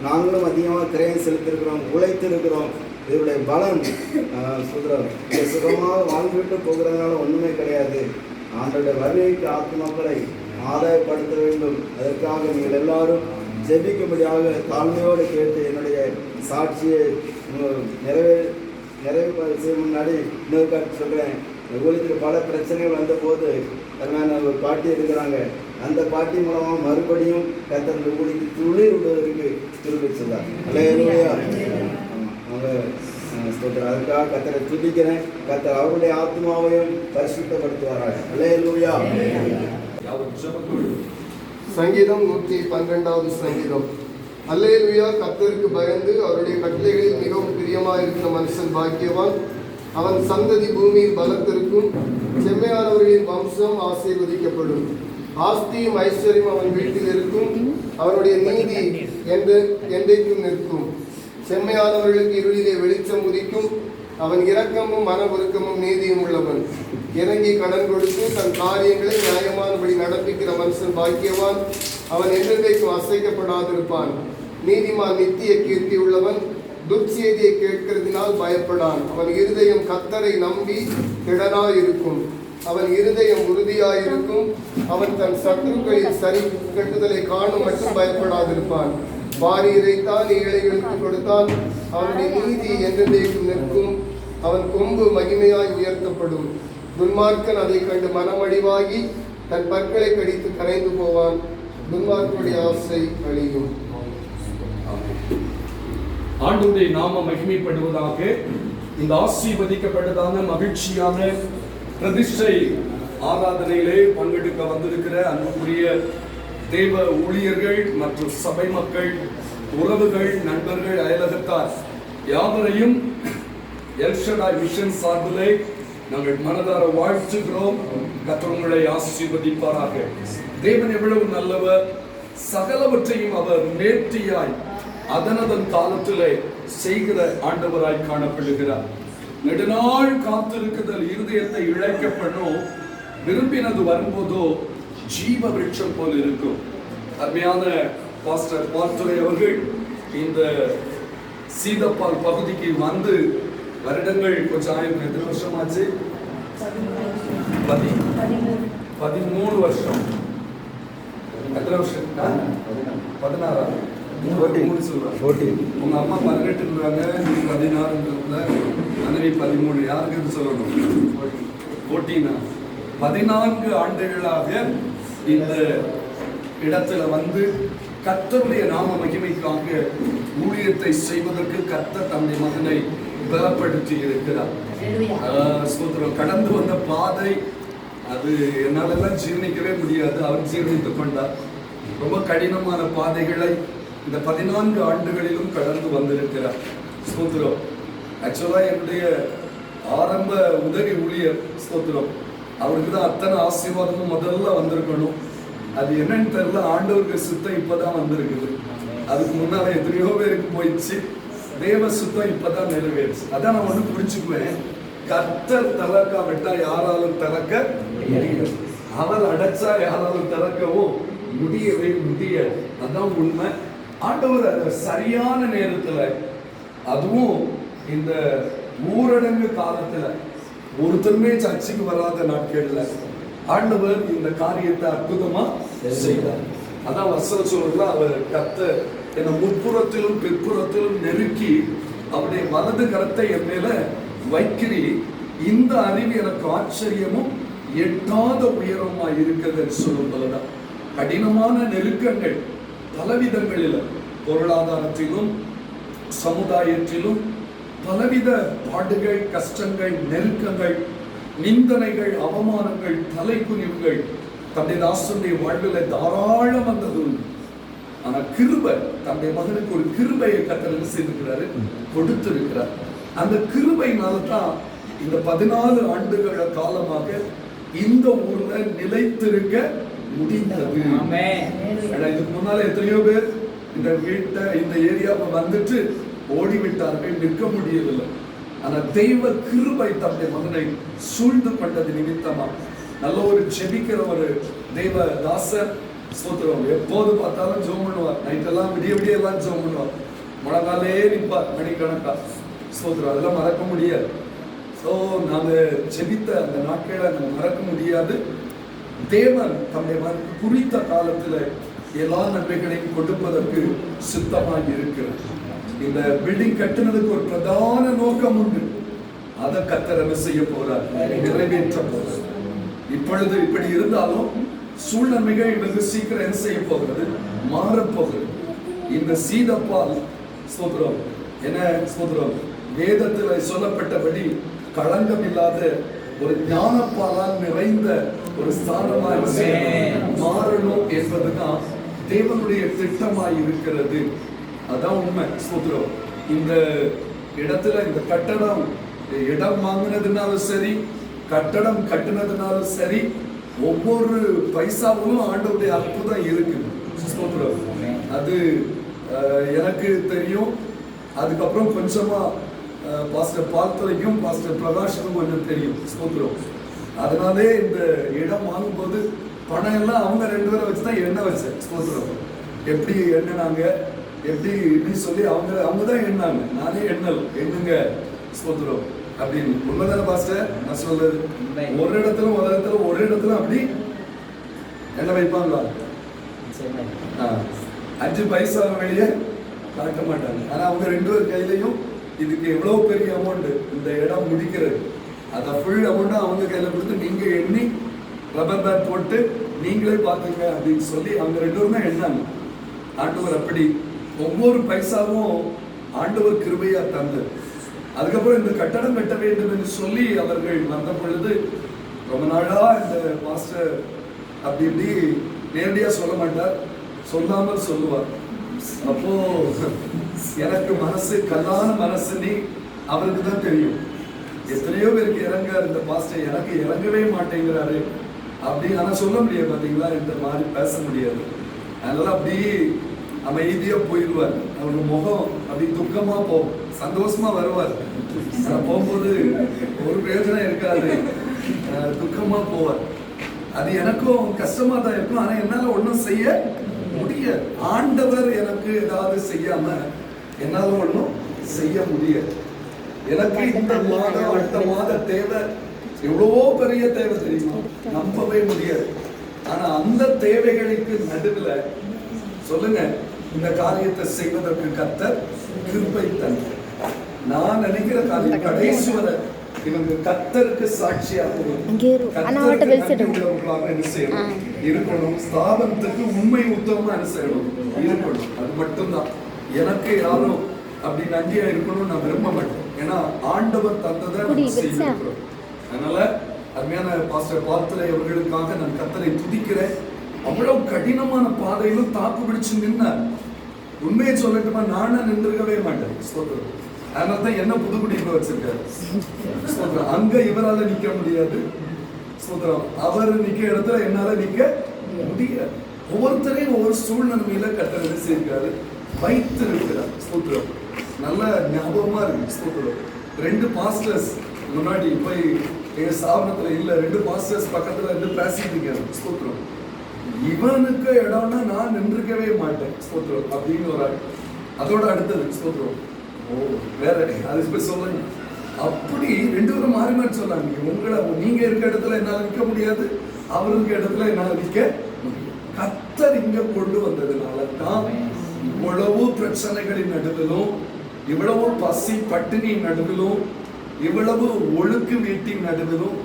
நாங்களும் அதிகமாக கிரயம் செலுத்தியிருக்கிறோம், உழைத்து இருக்கிறோம். இதனுடைய பலன் சொல்கிறோம், சுகமாக வாழ்ந்துவிட்டு போகிறதுனால ஒன்றுமே கிடையாது. ஆண்டோடைய வருகைக்கு ஆத்மாக்களை ஆதாயப்படுத்த வேண்டும். அதற்காக நீங்கள் எல்லாரும் ஜெபிக்கும்படியாக தாழ்மையோடு கேட்டு என்னுடைய சாட்சியை நிறைவு செய்ய முன்னாடி இன்னொரு காட்சி சொல்கிறேன். ஊழியத்தில் பல பிரச்சனைகள் வந்தபோது அதனால ஒரு பாட்டி இருக்கிறாங்க. அந்த பாட்டி மூலமாக மறுபடியும் கர்த்தர் ஊழிக்கு துளிர் விடுவதற்கு திருப்பிச்சார். அல்லேலூயா. அவங்க அதுக்காக கர்த்தரை துதிக்கிறேன். கர்த்தர் அவருடைய ஆத்மாவையும் பரிசுத்தப்படுத்துவாராக. அல்லேலூயா. சங்கீதம் 112வது சங்கீதம். அல்லேலூயா. கர்த்தருக்கு பயந்து அவருடைய கட்டளைகளில் மிகவும் பிரியமாயிருக்கிற மனுஷன் பாக்கியவான். அவன் சந்ததி பூமியில் பலத்திற்கும், செம்மையானவர்களின் வம்சம் ஆசீர்வதிக்கப்படும். ஆஸ்தியும் ஐஸ்வர்யம் அவன் வீட்டில் இருக்கும். அவனுடைய நீதி என்றைக்கும் நிற்கும். செம்மையானவர்களுக்கு இருளிலே வெளிச்சம் உதிக்கும். அவன் இரக்கமும் மன ஒருக்கமும் நீதியும் உள்ளவன். இறங்கி கடன் கொடுத்து தன் காரியங்களை நியாயமானபடி நடப்பிக்கிற மனுஷன் பாக்கியவான். அவன் என்றைக்கும் அசைக்கப்படாதிருப்பான். நீதிமான் நித்திய கீர்த்தி உள்ளவன். துர்ச்செய்தியை கேட்கிறதினால் பயப்படான். அவன் இருதயம் கர்த்தரை நம்பி திடனாயிருக்கும். அவன் இருதயம் உறுதியாயிருக்கும். அவன் தன் சத்துருக்களின் சரி கட்டுதலை காணும் மட்டும் பயப்படாதிருப்பான். வாரி இறைத்தான், ஏழைகளுக்கு கொடுத்தான். அவனுடைய நீதி என்றென்றைக்கும் நிற்கும். அவன் கொம்பு மகிமையாய் உயர்த்தப்படும். துன்மார்க்கன் அதை கண்டு மனமடிவாகி தன் பற்களை கடித்து கரைந்து போவான். துன்மார்க்கனுடைய ஆசை அழியும். ஆண்டவருடைய நாம மகிமைப்படுவதாக. இந்த ஆசீர்வதிக்கப்பட்டதான மகிழ்ச்சியான பிரதிஷ்டை ஆராதனையிலே பங்கெடுக்க வந்திருக்கிற அன்புக்குரிய தேவ ஊழியர்கள் மற்றும் சபை மக்கள், உறவுகள், நண்பர்கள், அயலகத்தார் யாவரையும் எல்ஷடாய் மிஷன் சார்பிலே நாங்கள் மனதார வாழ்த்துகிறோம். கர்த்தர் உங்களை ஆசீர்வதிப்பாராக. தேவன் எவ்வளவு நல்லவர்! சகலவற்றையும் அவர் நேர்த்தியாய் அதனதன் காலத்திலே செய்கிற ஆண்டவராய் காணப்படுகிறார். நெடுநாள் காத்திருக்குதல் இருதயத்தை இழைக்க பண்ணும், விரும்பினது வரும்போதோ ஜீவ விருட்சம் போல் இருக்கும். அருமையான பாஸ்டர் பால்துரை அவர்கள் இந்த சீதப்பால் பகுதிக்கு வந்து வருடங்கள் கொஞ்சம் ஆயிரம், எத்தனை வருஷம் ஆச்சு? 13 வருஷம். எத்தனை வருஷம்? 16. உங்க அம்மா 18 நீ 16, மனைவி 13. யாருக்கு சொல்லணும்? 14. 14 ஆண்டுகளாக இந்த இடத்துல வந்து கர்த்தருடைய நாம மகிமைக்காக ஊழியத்தை செய்வதற்கு கர்த்தர் தன்னுடைய மகனை பலப்படுத்தி இருக்கிறார். கடந்து வந்த பாதை அது என்னாலெல்லாம் ஜீர்ணிக்கவே முடியாது. அவர் ஜீர்ணித்துக் கொண்டார். ரொம்ப கடினமான பாதைகளை இந்த 14 ஆண்டுகளிலும் கடந்து வந்திருக்கிறார். ஸ்தோத்திரம். ஆக்சுவலா என்னுடைய ஆரம்ப உதவி ஊழியர், ஸ்தோத்திரம், அவருக்கு தான் அத்தனை ஆசீர்வாதமும் முதல்ல வந்திருக்கணும். அது என்னன்னு தெரியல, ஆண்டவருக்கு சுத்தம் இப்பதான் வந்திருக்குது. அதுக்கு முன்னால எத்தனையோ பேருக்கு போயிடுச்சு. தேவ சுத்தம் இப்பதான் நிறைவேறுச்சு. அதான் நான் ஒண்ணு புரிச்சுக்குவேன், கர்த்தர் திறக்கா விட்டா யாராலும் திறக்க முடியாது, அவர் அடைச்சா யாராலும் திறக்கவும் முடியவே முடியாது. அதான் உண்மை. ஆண்டவர் அதை சரியான நேரத்துல, அதுவும் இந்த ஊரடங்கு காலத்துல ஒருத்தருமே சர்ச்சைக்கு வராத நாட்கள்ல ஆண்டவர் இந்த காரியத்தை அற்புதமா செய்தார். அதான் வசனம் சொல்றதுல, அவர் கர்த்தர் என்னை முற்புறத்திலும் பிற்புறத்திலும் நெருக்கி அவருடைய வலது கரத்தை என் மேல வைக்கிறி, இந்த அறிவு எனக்கு ஆச்சரியமும் எட்டாத உயரமா இருக்கிறது சொல்லும் போதுதான். கடினமான நெருக்கங்கள் பலவிதங்களில், பொருளாதாரத்திலும் சமுதாயத்திலும் பலவித பாடுகள், கஷ்டங்கள், நெருக்கங்கள், நிந்தனைகள், அவமானங்கள், தலைக்குனிவுகள் தன்னுடைய தாசனுடைய வாழ்வில் தாராளம் வந்தது. ஆனா கிருபை, தன்னுடைய மகனுக்கு ஒரு கிருபையை கர்த்தர் செய்திருக்கிறாரு, கொடுத்திருக்கிறார். அந்த கிருபையினால தான் இந்த 14 ஆண்டுகள காலமாக இந்த ஊர்ல நிலைத்திருக்க முடிந்தது. இதுக்கு முன்னால எத்தனையோ பேர் இந்த வீட்டை, இந்த ஏரியாவை வந்துட்டு ஓடிவிட்டார்கள், நிற்க முடியவில்லை. ஆனா தெய்வ கிருபை தன்னுடைய மகனை சூழ்ந்து கொண்டது நிமித்தமா நல்ல ஒரு செபிக்கிற ஒரு தெய்வ தாசர், ஸ்தோத்திரம். எப்போது பார்த்தாலும் ஜெபம் பண்ணுவார். நைட்டெல்லாம் விடிய விடிய எல்லாம் ஜெபம் பண்ணுவார். முழங்காலே நிற்பார் மணிக்கணக்கா. ஸ்தோத்திரம். அதெல்லாம் மறக்க முடியாது. ஸோ நாம செபித்த அந்த நாட்களை நம்ம மறக்க முடியாது. தேவன் தம்முடைய மகனுக்கு குறித்த காலத்துல எல்லா நன்மைகளையும் கொடுப்பதற்கு சித்தமாக இருக்கிறார். இந்த பில்டிங் கட்டுனதுக்கு ஒரு பிரதான நோக்கம் உண்டு. அதை கர்த்தர் என்ன செய்ய போறார்? நிறைவேற்ற போறார். இப்பொழுது இப்படி இருந்தாலும் சூழ்நிலைகள் வெகு சீக்கிரம் என்ன செய்ய போகிறது? மாறப்போகிறது. இந்த சீதப்பால், ஸ்தோத்திரம், என்ன ஸ்தோத்திரம், வேதத்தில் சொல்லப்பட்டபடி களங்கம் இல்லாத ஒரு ஞானப்பாலால் நிறைந்த ஒரு ஸ்தானமாக மாறணும் என்பதுதான் தேவனுடைய திட்டமாய் இருக்கிறது. அதான் உண்மை. ஸ்தோத்திரம். இந்த இடத்துல இந்த கட்டடம், இடம் வாங்கினதுனாலும் சரி, கட்டடம் கட்டினதுனாலும் சரி, ஒவ்வொரு பைசாவும் ஆண்டவருடைய அற்புதம் இருக்கு. ஸ்தோத்திரம். அது எனக்கு தெரியும். அதுக்கப்புறம் கொஞ்சமா பாஸ்டர் பால்துரைக்கும் பாஸ்டர் பிரகாஷுக்கும் கொஞ்சம் தெரியும். ஸ்தோத்திரம். அதனாலே இந்த இடம் வாங்கும்போது பணம் எல்லாம் அவங்க 2 பேரை வச்சுதான் எண்ணெய் வச்சேன். ஸ்தோத்திரம். எப்படி எண்ணினாங்க, எப்படி சொல்லி அவங்க தான் எண்ணாங்க, நானே எண்ணுங்க. ஸ்தோத்திரம். அப்படின்னு உண்மைதான பாஸ்டர் நான் சொல்றது? ஒரு இடத்துல அப்படி எண்ணெய் வைப்பாங்களா? 5 பைசா வெளியே காட்ட மாட்டாங்க. ஆனா அவங்க 2 பேர் கையிலையும் இதுக்கு எவ்வளவு பெரிய அமௌண்ட் இந்த இடம் முடிக்கிறது, அதை ஃபுல் அமௌண்ட் அவங்க கையில கொடுத்து நீங்க எண்ணி ரப்பர் பேண்ட் போட்டு நீங்களே பாத்துங்க அப்படின்னு சொல்லி அவங்க 2 பேரும் தான் எண்ணாங்க. ஆண்டவர் அப்படி ஒவ்வொரு பைசாவும் ஆண்டவர் கிருபையா தந்து, அதுக்கப்புறம் இந்த கட்டடம் கட்ட வேண்டும் என்று சொல்லி அவர்கள் வந்த பொழுது ரொம்ப நாளா இந்த பாஸ்டர் அப்படி இப்படி நேரடியா சொல்ல மாட்டார், சொல்லாமல் சொல்லுவார். அப்போ எனக்கு மனசு கல்லான மனசு நீ அவருக்கு தான் தெரியும். எத்தனையோ பேருக்கு இறங்காரு இந்த பாஸ்டர், எனக்கு இறங்கவே மாட்டேங்கிறாரு அப்படி. ஆனா சொல்ல முடியாது பாத்தீங்களா, இந்த மாதிரி பேச முடியாது. அதனால அப்படி அமைதியா போயிடுவார். அவருக்கு முகம் அப்படி துக்கமா போகும், சந்தோஷமா வருவார். ஆனா போகும்போது ஒரு பிரயோஜனம் இருக்காது, துக்கமா போவார். அது எனக்கும் கஷ்டமா தான் இருக்கும். ஆனா என்னால ஒன்றும் செய்ய முடியாது. ஆண்டவர் எனக்கு ஏதாவது செய்யாம என்னால ஒன்றும் செய்ய முடியாது. எனக்கு இந்த மாதம் அடுத்த மாத தேவை எவ்வளவோ பெரிய தேவை தெரியுமா, நம்பவே முடியாது. ஆனா அந்த தேவைகளுக்கு நடுவுல சொல்லுங்க, இந்த காரியத்தை செய்வதற்கு கர்த்தர் கிருபை தந்தார். நான் நினைக்கிற காரியம் கடைசி வரை இவங்க கர்த்தருக்கு சாட்சியாக இருக்கணும். ஸ்தாபனத்துக்கு உண்மை உத்தமமா செய்யணும் இருக்கணும். அது மட்டும்தான். எனக்கு யாரும் அப்படி நன்றியா இருக்கணும்னு நான் விரும்ப மாட்டேன். ஏன்னா ஆண்டவர் தந்ததை செய்திருக்கிறோம். அதனால அருமையான பாஸ்டர் பார்த்துரை அவர்களுக்காக நான் கர்த்தரை துதிக்கிறேன். அவ்வளவு கடினமான பாதையிலும் தாக்கு பிடிச்சு நின்னார். உண்மையை சொல்லட்டுமா, நானா நின்றுக்கவே மாட்டேன். அதனால்தான் என்ன புதுக்குடியில வச்சிருக்காரு. அங்க இவரால நிக்க முடியாது, அவர் நிக்க இடத்துல என்னால நிக்க முடியாது. ஒவ்வொருத்தரையும் ஒவ்வொரு சூழ்நிலையில கர்த்தர் செய்திருக்காரு, வைத்திருக்கிறார். ஸ்தோத்திரம். நல்ல ஞாபகமா இருக்கு. ஸ்தோத்திரம். 2 பாஸ்டர்ஸ் முன்னாடி போய் எங்க ஸ்தாபனத்துல இல்ல, 2 பாஸ்டர்ஸ் பக்கத்துல இருந்து பேசிட்டு இருக்காரு. ஸ்தோத்திரம். இவனுக்கு இடம்னா நான் நின்றுக்கவே மாட்டேன். ஸ்தோத்திரம். அப்படின்னு ஒரு ஆள். அதோட அடுத்தது ஸ்தோத்திரம். வேற அது போய் சொல்லுங்க. அப்படி 2 பேரும் மாறி மாறி சொல்லாங்க. உங்களை நீங்க இருக்க இடத்துல என்னால நிக்க முடியாது, அவருக்கு இடத்துல என்னால நிக்க. கர்த்தர் இங்க கொண்டு வந்ததுனால தான் இவ்வளவு பிரச்சனைகளின் நடுவிலும், இவ்வளவு பசி பட்டினியின் நடுவிலும், இவ்வளவு ஒழுக்கு வீட்டின் நடுவிலும்,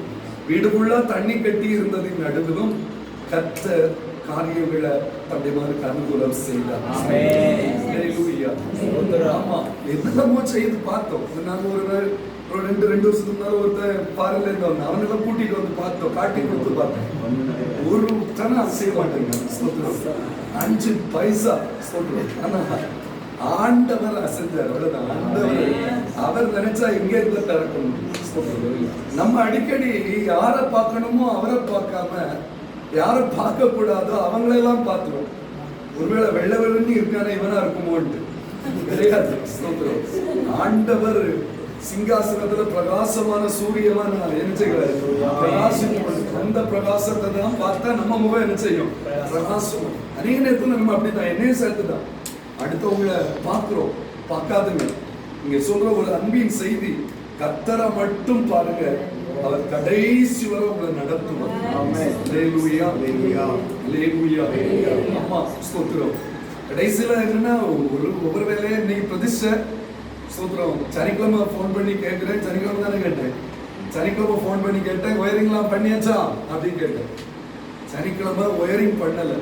வீடு ஃபுல்லா தண்ணி கட்டி இருந்ததின் நடுவிலும் கர்த்தர் காரியங்களை தன்னுடைய மாதிரி அனுகூலம் செய்தார். ஆமா, என்னமோ செய்து பார்த்தோம். நாங்க ஒரு 2 வருஷத்துக்கு முன்னால ஒருத்தர் பாறையில இருந்தவங்க அவனெல்லாம் கூட்டிட்டு வந்து பார்த்தோம், காட்டி கொடுத்து பார்த்தேன். ஒரு தன செய்ய மாட்டேங்க. 5 பைசா சொல்றோம். ஆனா ஆண்டவர் அசைஞ்சார். அவ்வளவுதான். ஆண்டவர் அவர் நினைச்சா எங்க இருந்து திறக்கணும். நம்ம அடிக்கடி யாரை பார்க்கணுமோ அவரை பார்க்காம, யாரை பார்க்க கூடாதோ அவங்களெல்லாம் பார்த்துரும். ஒருவேளை வெள்ளை வெள்ளி இருக்கான இவனா இருக்குமோன்ட்டு கிடையாது. ஆண்டவர் சிங்காசனத்துல பிரகாசமான சூரியமா நான் என்ன செய்கிறாரு, அந்த பிரகாசத்தை தான் பார்த்தா நம்ம முகம் என்ன செய்யும், பிரகாசம். அநேக நேரத்துல நம்ம அப்படிதான், என்னையும் சேர்த்துதான் அடுத்தவங்களை பார்க்கிறோம். பார்க்காதுங்க. இங்க சொல்ற ஒரு அன்பின் செய்தி, கர்த்தரை மட்டும் பாருங்க, அவர் கடைசி வரை உங்களை நடத்துவார். அல்லேலூயா, அல்லேலூயா. அம்மா ஸ்தோத்திரம். கடைசியில என்னன்னா ஒவ்வொரு வேலையை இன்னைக்கு பிரதிஷ்டை. ஸ்தோத்திரம். சனிக்கிழமை ஃபோன் பண்ணி கேட்கிறேன். சனிக்கிழமை தானே கேட்டேன். சனிக்கிழமை ஃபோன் பண்ணி கேட்டேன், ஒயரிங்லாம் பண்ணியாச்சா அப்படின்னு கேட்டேன். சனிக்கிழமை ஒயரிங் பண்ணல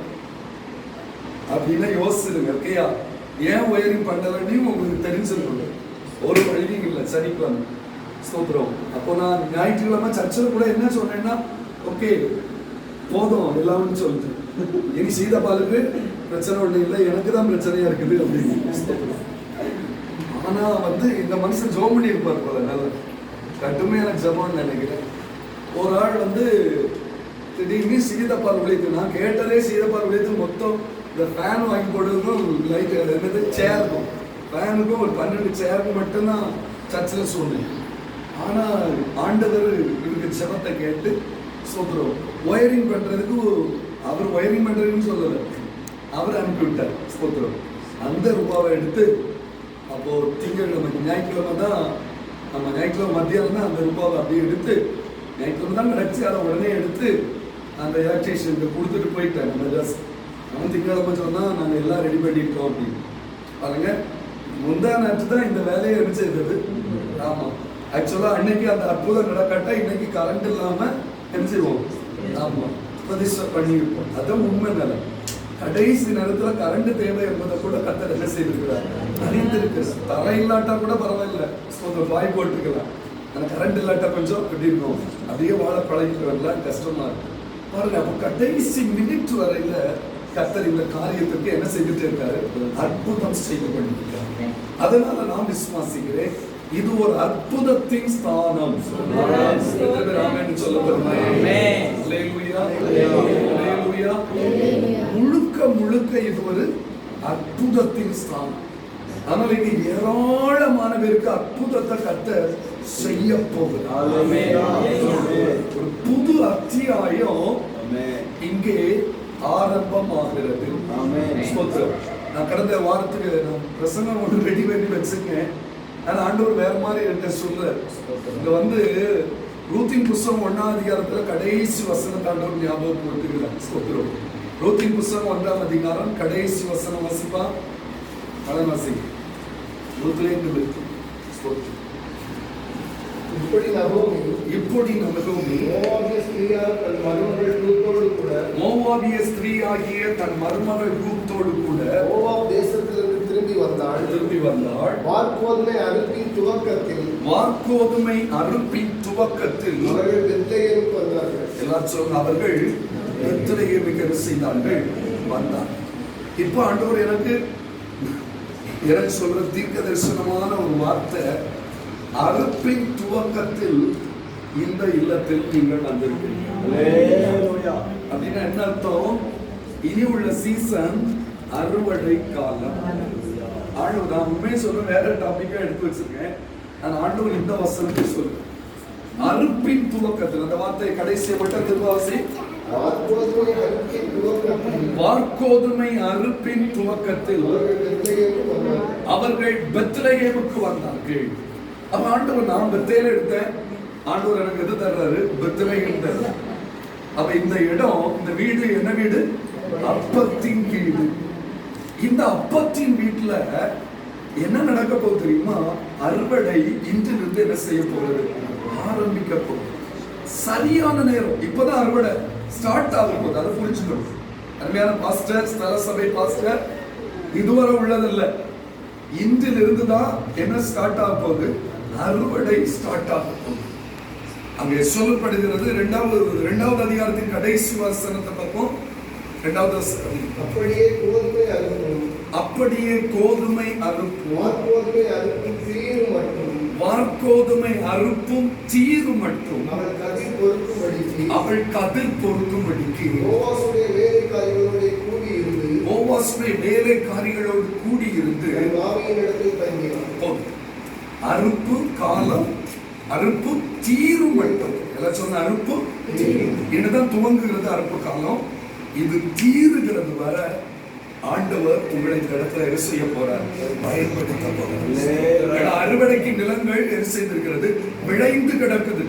அப்படின்னா யோசிச்சுருங்க. ஓகேயா, ஏன் ஒயரிங் பண்ணலன்னு உங்களுக்கு தெரிஞ்சிருக்கணும். ஒரு வழியும் இல்லை சனிக்கிழமை. ஸ்தோத்திரம். அப்போ நான் ஞாயிற்றுக்கிழமை சர்ச்சில் கூட என்ன சொன்னேன்னா, ஓகே போதும் எல்லாம்னு சொல்லிட்டு, இனி சீதப்பாலுக்கு பிரச்சனை ஒண்ணு இல்லை, எனக்கு தான் பிரச்சனையா இருக்குது அப்படின்னு. ஆனா இந்த மனுஷன் ஜோம் பண்ணி இருப்பார் போல, நல்ல கட்டுமையான ஜபம்னு நினைக்கிறேன். ஒரு ஆள் திடீர்னு சீதப்பால் விளைத்து, நான் கேட்டதே சீதப்பால் விளைத்து மொத்தம் இந்த ஃபேன் வாங்கி போடுறதுக்கும் லைட் என்னது சேருக்கும், ஃபேனுக்கும் ஒரு 12 சேருக்கு மட்டும்தான் சர்ச்சில் சொன்னேன். ஆனா ஆண்டவர் இவருக்கு ஜபத்தை கேட்டு ஸ்தோத்திரம். ஒயரிங் பண்றதுக்கு அவர் ஒயரிங் பண்றதுன்னு சொல்லல, அவர் அனுப்பிவிட்டார். ஸ்தோத்திரம். அந்த ரூபாவை எடுத்து, அப்போ திங்கட்கிழமை ஞாயிற்றுக்கிழமை தான், நம்ம ஞாயிற்றுக்கிழமை மத்தியானம் தான் அந்த ரூபாவை அப்படியே எடுத்து, ஞாயிற்றுக்கிழமை தான் கிடச்சி, அதை உடனே எடுத்து அந்த எலக்ட்ரிஷியனுக்கு கொடுத்துட்டு போயிட்டேன். நம்ம ஜஸ்ட் அவன் திங்கட்கிழமை சொன்னா நாங்கள் எல்லாம் ரெடி பண்ணிட்டோம் அப்படின்னு பாருங்க. முந்தா நேற்று தான் இந்த வேலையை செய்தது. ஆமா, ஆக்சுவலா அன்னைக்கு அந்த அற்புதம் நடக்கட்டா இன்னைக்கு கரண்ட் இல்லாம என்ன செய்வோம், ஆமா பிரதிஷ்டை பண்ணியிருப்போம். அதான் உண்மை நிலை. கடைசி நேரத்துல கரண்ட் தேவை என்பதை கூட கர்த்தர் என்ன செய்திருக்கிறார், அறிந்திருக்கிறார். தரை இல்லாட்டா கூட பரவாயில்ல, பாய் போட்டுக்கலாம். அந்த கரண்ட் இல்லாட்டா கொஞ்சம் எப்படி இருக்கும், அப்படியே வாழ பழகிட்டு வரலாம், கஷ்டமா இருக்கும் பாருங்க. அப்போ கடைசி மினிட் வரையில கர்த்தர் இந்த காரியத்துக்கு என்ன செய்துட்டு இருக்காரு, அற்புதம் செய்து கொண்டிருக்காரு. அதனால நான் விசுவாசிக்கிறேன் இது ஒரு அற்புதத்தின் ஸ்தானம். முழுக்க முழுக்க இது ஒரு அற்புதத்தின் ஸ்தானம். ஆனால் இங்க ஏராளமான பேருக்கு அற்புதத்தை கர்த்தர் செய்ய போகிறார். ஒரு புது அத்தியாயம் இங்கே ஆரம்பமாகிறது. நான் கடந்த வாரத்துக்கு பிரசங்கம் ஒன்று ரெடி பண்ணி வச்சிருக்கேன். ஆனா ஆண்டவர் வேற மாதிரி என்கிட்ட சொல்ல, இங்க வந்து ரூத்தின் புஸ்தகம் 1ஆம் அதிகாரத்துல கடைசி வசனத்தை ஆண்டவர் ஞாபகப்படுத்துகிறார். ஸ்தோத்திரம். ரூத்தின் புஸ்தகம் 1ஆம் அதிகாரம் கடைசி வசனம் வாசிப்பா. வாசி. இப்படி நகோமி மோவாபிய ஸ்திரீயாகிய தன் மருமகள் ரூத்தோடு கூட மோவாப் தேசத்திலிருந்து திரும்பி வந்தாள். வார்கோதுமை அறுப்பின் துவக்கத்தில் அவர்கள் பெத்லகேமுக்கு வந்தார்கள். எல்லாரும் சொல்லுங்க, அவர்கள் பெத்லகேமுக்கு என்ன செய்தார்கள், வந்தார்கள். இப்போ ஆண்டவர் எனக்கு சொல்ற தீர்க்க தரிசனமான ஒரு வார்த்தை, அறுப்பின் துவக்கத்தில் இந்த இல்லத்தில் நீங்கள் வந்திருக்கிறீங்க அப்படின்னா என்ன அர்த்தம்? இனி உள்ள சீசன் அறுவடை காலம். ஆண்டவர், நான் உண்மையை சொல்ல வேற டாபிக்கா எடுத்து வச்சிருக்கேன். நான் ஆண்டவர் இந்த வசனத்தை சொல்றேன், அறுப்பின் துவக்கத்தில். அந்த வார்த்தை கடைசியை மட்டும் திருவாசி. வார்கோதுமை அறுப்பின் துவக்கத்தில் அவர்கள் பெத்லகேமுக்கு வந்தார்கள். அப்ப ஆண்டவர், நான் பெத்தேல எடுத்தேன், ஆண்டவர் எனக்கு எது தர்றாரு, பெத்லகேம் தர்றாரு. அப்ப இந்த இடம், இந்த வீடு என்ன வீடு? அப்பத்தின் வீடு. இந்த அப்பத்தின் வீட்டுல என்ன நடக்க போகுது தெரியுமா? அறுவடை இன்றிலிருந்து என்ன செய்ய போகிறது, ஆரம்பிக்க போகுது. சரியான நேரம், இப்பதான் அறுவடை ஸ்டார்ட் ஆகும் போது அதை புரிஞ்சுக்கணும். அருமையான பாஸ்டர், ஸ்தல சபை பாஸ்டர், இதுவரை உள்ளதில்ல, இன்றிலிருந்து தான் என்ன ஸ்டார்ட் ஆக போகுது, அறுவடை ஸ்டார்ட் ஆக போகுது. அங்கே சொல்லப்படுகிறது இரண்டாவது அதிகாரத்தின் கடைசி வசனத்தை பார்ப்போம். அப்படியே கோதுமை அறுப்பும் தீரும் மட்டும் அவள் கதிர் பொறுக்கும்படிக்கு வேலைக்காரிகளோடு கூடியிருந்து அறுப்பு காலம், அறுப்பு தீரும் மட்டும். எல்லாம் சொன்ன அறுப்பு என்னதான் துவங்குகிறது அறுப்பு காலம், இது தீருகிறது வர ஆண்டவர் உங்களை இந்த இடத்துல என்ன செய்ய போறார், பயன்படுத்த போறார். அறுவடைக்கு நிலங்கள் என்ன செய்திருக்கிறது, விளைந்து கிடக்குது.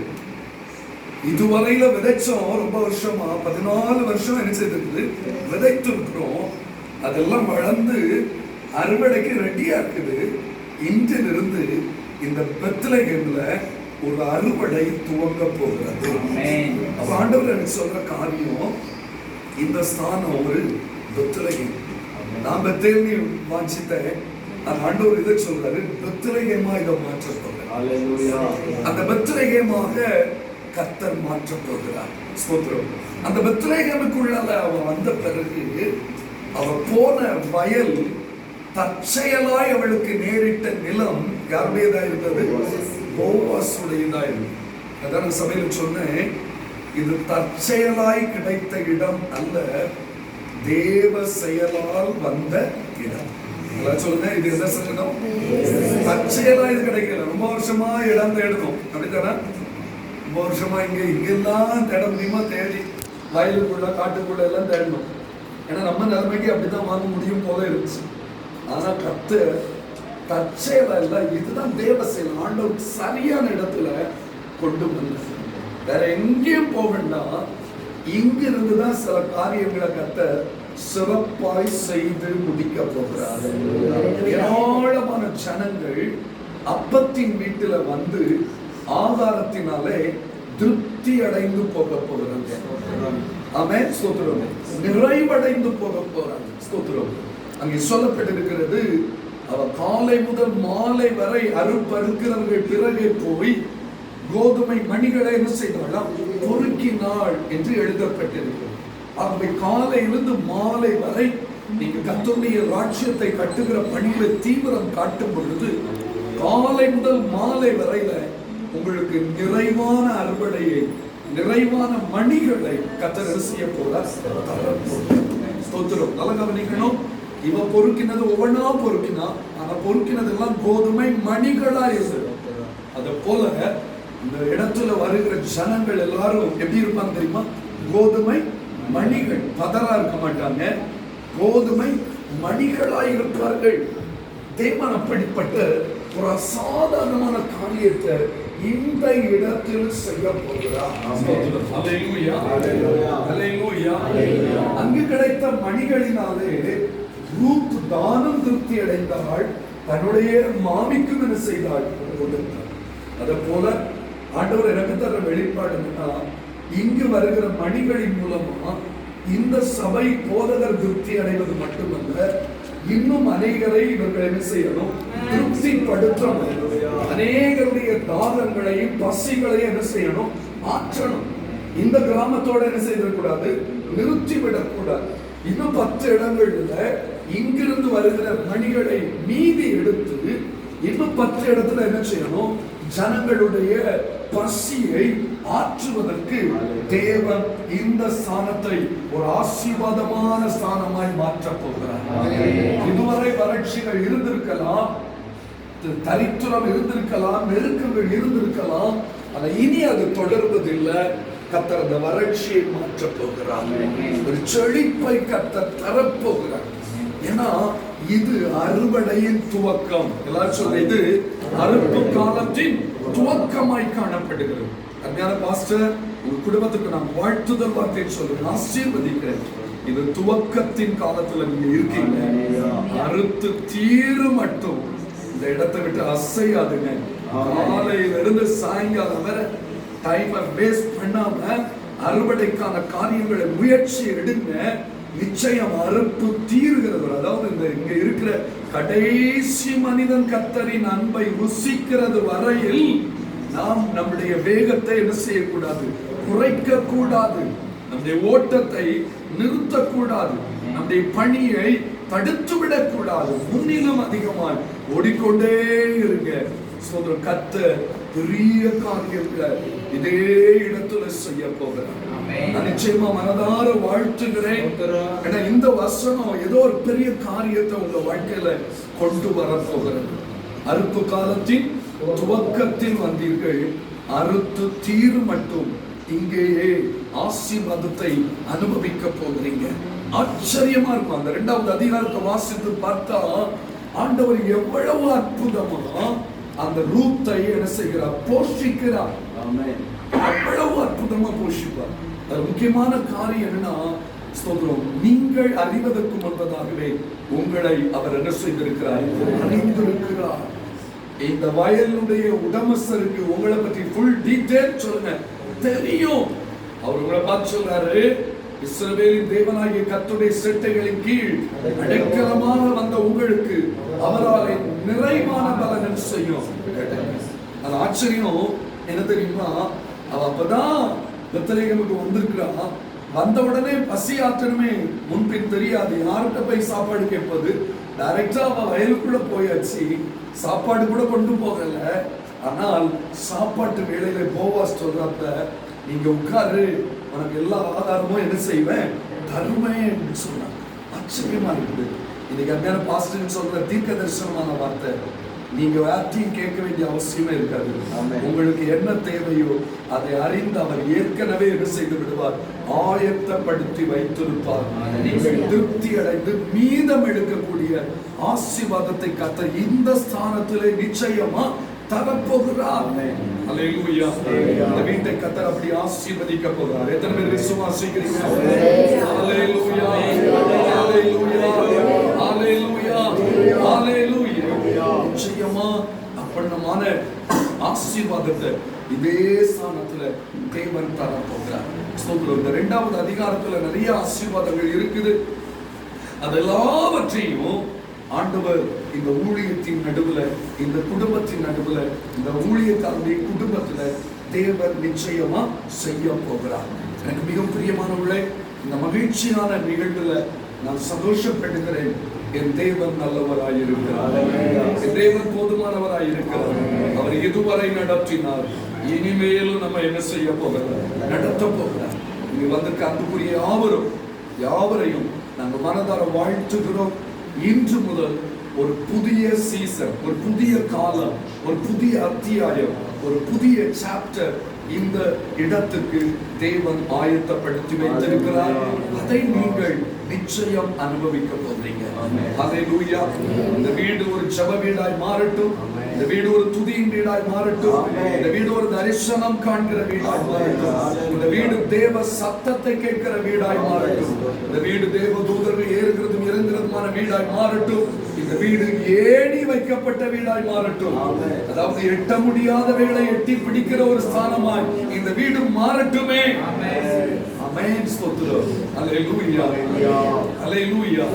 இதுவரையில விதைச்சோம், ரொம்ப வருஷமா 14 வருஷம் என்ன செய்திருக்குது, விதைத்து இருக்கிறோம். அதெல்லாம் வளர்ந்து அறுவடைக்கு ரெடியா இருக்குது. இன்றிலிருந்து இந்த பெத்லகேம்ல ஒரு அறுவடை துவங்க போகிறது. அப்ப ஆண்டவர் எனக்கு சொல்ற காரியம், இந்த ஸ்தானம் ஒரு பெத்லகேம். நான் பெத்தேல்னு வாஞ்சித்தேன், அந்த ஆண்டவர் இதை சொல்றாரு, பெத்லகேமா இதை மாற்ற போகிறார். அந்த பெத்லகேமாக கர்த்தர் மாற்ற போகிறார். ஸ்தோத்திரம். அந்த பெத்லகேமுக்குள்ளால அவன் வந்த பிறகு அவ போன வயல் தற்செயலாய் அவளுக்கு நேரிட்ட நிலம் யாருடையதா இருந்தது, போவாசுடையதா இருந்தது. அதான் சபையில சொன்னேன், இது தற்செயலாய் கிடைத்த இடம் அல்ல, தேவ செயலால் வந்த இடம். சொல்லுங்க, இது என்ன சொல்லணும், தற்செயலா இது கிடைக்கல. ரொம்ப வருஷமா இடம் தேடணும், அப்படித்தானே? ரொம்ப வருஷமா இங்கெல்லாம் தேட முடியுமா, தேடி வயலுக்குள்ள காட்டுக்குள்ள எல்லாம் தேடணும். ஏன்னா நம்ம நிலைமைக்கு அப்படித்தான் வாங்க முடியும் போல இருந்துச்சு. ஆனா கர்த்தர் தற்செயலா இல்ல, இதுதான் தேவ செயல். ஆண்டவர் சரியான இடத்துல கொண்டு வந்து வேற எங்கேயும் போக வேண்டாம், இங்கிருந்துதான் சில காரியங்களை கர்த்தர் சிறப்பாய் செய்து முடிக்க போகிறார். ஏராளமான ஜனங்கள் அப்பத்தின் வீட்டுல வந்து ஆதாரத்தினாலே திருப்தி அடைந்து போக போகிறாங்க. ஆமென், ஸ்தோத்திரம். நிறைவடைந்து போக போறாங்க. ஸ்தோத்திரம். அங்கே சொல்லப்பட்டிருக்கிறது, அவ காலை முதல் மாலை வரை அறுப்பறுக்கிறவர்கள் பிறகே போய் கோதுமை மணிகளை என்ன செய்தாலும் பொறுக்கினாள் என்று எழுதப்பட்டிருக்கிறது. ஆகவே காலையிலிருந்து மாலை வரை நீங்க கர்த்தருடைய ராஜ்யத்தை கட்டுகிற பணியில தீவிரம் காட்டும் பொழுது காலை முதல் மாலை வரையில உங்களுக்கு நிறைவான அறுவடையை, நிறைவான மணிகளை கர்த்தர் செய்ய போறார். ஸ்தோத்திரம். நல்லா கவனிக்கணும். இவன் பொறுக்கினது ஒவ்வொன்றா பொறுக்கினா, ஆனா பொறுக்கினதெல்லாம் கோதுமை மணிகளா இருந்தது. அத போல இந்த இடத்துல வருகிற ஜனங்கள் எல்லாரும் எப்படி இருப்பாங்க தெரியுமா? கோதுமை மணிகள். பதரா இருக்க மாட்டாங்க, கோதுமை மணிகளாய் இருப்பார்கள். தேவன் அப்படிப்பட்ட ஒரு அசாதாரணமான காரியத்தை இந்த இடத்தில் செய்ய போகிறார். அல்லேலூயா, அல்லேலூயா. அங்கு கிடைத்த மணிகளினாலே ரூத் தானம் திருப்தி அடைந்தாள். தன்னுடைய மாமிக்கும் என்ன செய்தாள்? கொடுத்தாள். அதே போல ஆண்டவர் எனக்கு தர வெளிப்பாடு என்னன்னா, இங்கு வருகிற மணிகளின் மூலமா இந்த சபை போதகர் திருப்தி அடைவது மட்டுமல்ல, இன்னும் அநேகரை இவர்கள் என்ன செய்யணும்? திருப்திப்படுத்தணும். அநேகருடைய தாகங்களையும் பசிகளையும் என்ன செய்யணும்? ஆற்றணும். இந்த கிராமத்தோட என்ன செய்யக்கூடாது? நிறுத்திவிடக்கூடாது. இன்னும் 10 இடங்கள்ல இங்கிருந்து வருகிற மணிகளை மீதி எடுத்து இன்னும் 10 இடத்துல என்ன செய்யணும்? ஜனங்களுடைய பசியை ஆற்றுவதற்கு தேவன் இந்த ஸ்தானத்தை ஒரு ஆசீர்வாதமான ஸ்தானமாய் மாற்றப் போகிறார். இதுவரை வறட்சிகள் இருந்திருக்கலாம், தரித்திரம் இருந்திருக்கலாம், நெருக்கங்கள் இருந்திருக்கலாம், ஆனா இனி அது தொடர்வதில்லை. கர்த்தர் அந்த வறட்சியை மாற்றப் போகிறார். ஒரு செழிப்பை கர்த்தர் தரப்போகிறார். ஏன்னா இது அறுவடையின் துவக்கம். எல்லாரும் சொல்ல, இது அறுப்பு காலத்தின் துவக்கமாய் காணப்படுகிறது. அருமையான பாஸ்டர், உங்க குடும்பத்துக்கு நான் வாழ்த்துதல் வார்த்தை சொல்றேன், ஆசீர்வதிக்கிறேன். இது துவக்கத்தின் காலத்துல நீங்க இருக்கீங்க. அறுத்து தீரு மட்டும் இந்த இடத்தை விட்டு அசையாதுங்க. காலையில இருந்து சாயங்காலம் வரை டைமை வேஸ்ட் பண்ணாம அறுவடைக்கான காரியங்களை முயற்சி எடுங்க. நிச்சயம் அறுப்பு தீர்கிறது. அதாவது இந்த இங்க இருக்கிற கடைசி மனிதன் கர்த்தரின் அன்பை ருசிக்கிறது வரையில் நாம் நம்முடைய வேகத்தை என்ன செய்யக்கூடாது? குறைக்க கூடாது. நம்முடைய ஓட்டத்தை நிறுத்தக்கூடாது. நம்முடைய பணியை தடுத்து விடக்கூடாது. முன்னிலும் அதிகமாய் ஓடிக்கொண்டே இருங்க. சோதரன் கர்த்தர் பெரிய காரியங்களை இதே இடத்துல செய்ய போகிறார். நான் நிச்சயமா மனதார வாழ்த்துகிறேன். ஏன்னா இந்த வசனம் ஏதோ ஒரு பெரிய காரியத்தை உங்க வாழ்க்கையில கொண்டு வர போகிறது. அறுப்பு காலத்தின் துவக்கத்தில் வந்தீர்கள். அறுத்து தீரு மட்டும் இங்கேயே ஆசீர்வாதத்தை அனுபவிக்க போகிறீங்க. ஆச்சரியமா இருக்கும். அந்த 2வது அதிகாரத்தை வாசித்து பார்த்தா ஆண்டவர் எவ்வளவு அற்புதமா அந்த ரூத்தை என்ன செய்கிறார்? போஷிக்கிறார். அவ்வளவு அற்புதமா போஷிப்பார். அது முக்கியமான காரியம் என்னன்னா, ஸ்தோத்திரம், நீங்கள் அறிவதற்கு முன்பதாகவே உங்களை அவர் என்ன செய்திருக்கிறார்? அறிந்திருக்கிறார். இந்த வயலுடைய உடமஸ்தருக்கு உங்களை பற்றி ஃபுல் டீடைல் சொல்லுங்க தெரியும். அவர் உங்களை பார்த்து சொல்றாரு, இஸ்ரவேலின் தேவனாகிய கர்த்தருடைய செட்டைகளின் கீழ் அடைக்கலமாக வந்த உங்களுக்கு அவரால் நிறைவான பலன் செய்யும். அது ஆச்சரியம் என்ன தெரியுமா? அவ அப்பதான் பெத்லகேமுக்கு வந்திருக்கிறான். வந்த உடனே பசி ஆற்றணுமே முன்பின் தெரியாது. யார்கிட்ட போய் சாப்பாடு கேட்பது? டைரக்டா அவ வயலுக்குள்ள போயாச்சு. சாப்பாடு கூட கொண்டு போகல. ஆனால் சாப்பாட்டு வேளையில போவாஸ் சொல்றப்ப, நீங்க உட்காரு, உனக்கு எல்லா ஆதாரமும் என்ன செய்வேன்? தருவேன் என்று சொன்னாங்க. ஆச்சரியமா இருக்குது. இன்னைக்கு அருமையான பாஸ்டர் சொல்ற தீர்க்க தரிசனமான வார்த்தை. நீங்க யார்த்தையும் கேட்க வேண்டிய அவசியமே இருக்காது. உங்களுக்கு என்ன தேவையோ அதை அறிந்து அவர் ஏற்கனவே என்ன செய்து விடுவார்? ஆயத்தப்படுத்தி வைத்திருப்பார். நீங்கள் திருப்தி அடைந்து மீதம் எடுக்கக்கூடிய ஆசீர்வாதத்தை கர்த்தர் இந்த ஸ்தானத்திலே நிச்சயமா தரப்போகிறார். அல்லேலூயா. இந்த வீட்டை கர்த்தர் அப்படி ஆசீர்வதிக்க போகிறார். எத்தனை பேர் விசுவாசிக்கிறீங்க? அல்லேலூயா, அல்லேலூயா, அல்லேலூயா, அல்லேலூயா. நிச்சயமா அப்பண்ணமான ஆசீர்வாதத்தை இதே ஸ்தானத்துல தேவன் தரப்போகிறார். இந்த 2வது அதிகாரத்துல நிறைய ஆசீர்வாதங்கள் இருக்குது. அதெல்லாவற்றையும் ஆண்டவர் இந்த ஊழியத்தின் நடுவுல, இந்த குடும்பத்தின் நடுவுல, இந்த ஊழியக்காரருடைய குடும்பத்துல தேவன் நிச்சயமா செய்ய போகிறார். எனக்கு மிகவும் பிரியமானவர்களே, இந்த மகிழ்ச்சியான நிகழ்வுல நான் சந்தோஷப்படுகிறேன். என் தேவன் நல்லவராயிருக்கிறார், என் தேவன் போதுமானவராயிருக்கிறார். அவர் இதுவரை நடத்தினார், இனிமேலும் நம்ம என்ன செய்ய போகிறார், நடத்த போகிறார். இங்கு வந்திருக்க அன்புக்குரிய யாவரையும் நாங்கள் மனதார வாழ்த்துகிறோம். இன்று முதல் ஒரு புதிய சீசன், ஒரு புதிய காலம், ஒரு புதிய அத்தியாயம், ஒரு புதிய சாப்டர் இந்த இடத்துக்கு தேவன் ஆயத்தப்படுத்தி வைத்திருக்கிறார். அதை நீங்கள் நிச்சயம் அனுபவிக்க போறீங்க. ஹல்லேலூயா. இந்த வீடு ஒரு ஜெப வீடாய் மாறட்டும், இந்த வீடு ஒரு துதியின் வீடாய் மாறட்டும், இந்த வீடு ஒரு தரிசனம் காண்கிற வீடாய் மாறட்டும், இந்த வீடு தேவ சத்தத்தை கேட்கிற வீடாய் மாறட்டும், இந்த வீடு தேவ தூதர்கள் ஏறுகிறதும் இறங்குறதுமான வீடாய் மாறட்டும், இந்த வீடு ஏணி வைக்கப்பட்ட வீடாய் மாறட்டும். அதாவது எட்ட முடியாத வேளை எட்டி பிடிக்கிற ஒரு ஸ்தானமாய் இந்த வீடு மாறட்டுமே. ஆமென். ஸ்தோத்திரம். ஹல்லேலூயா. ஹல்லேலூயா.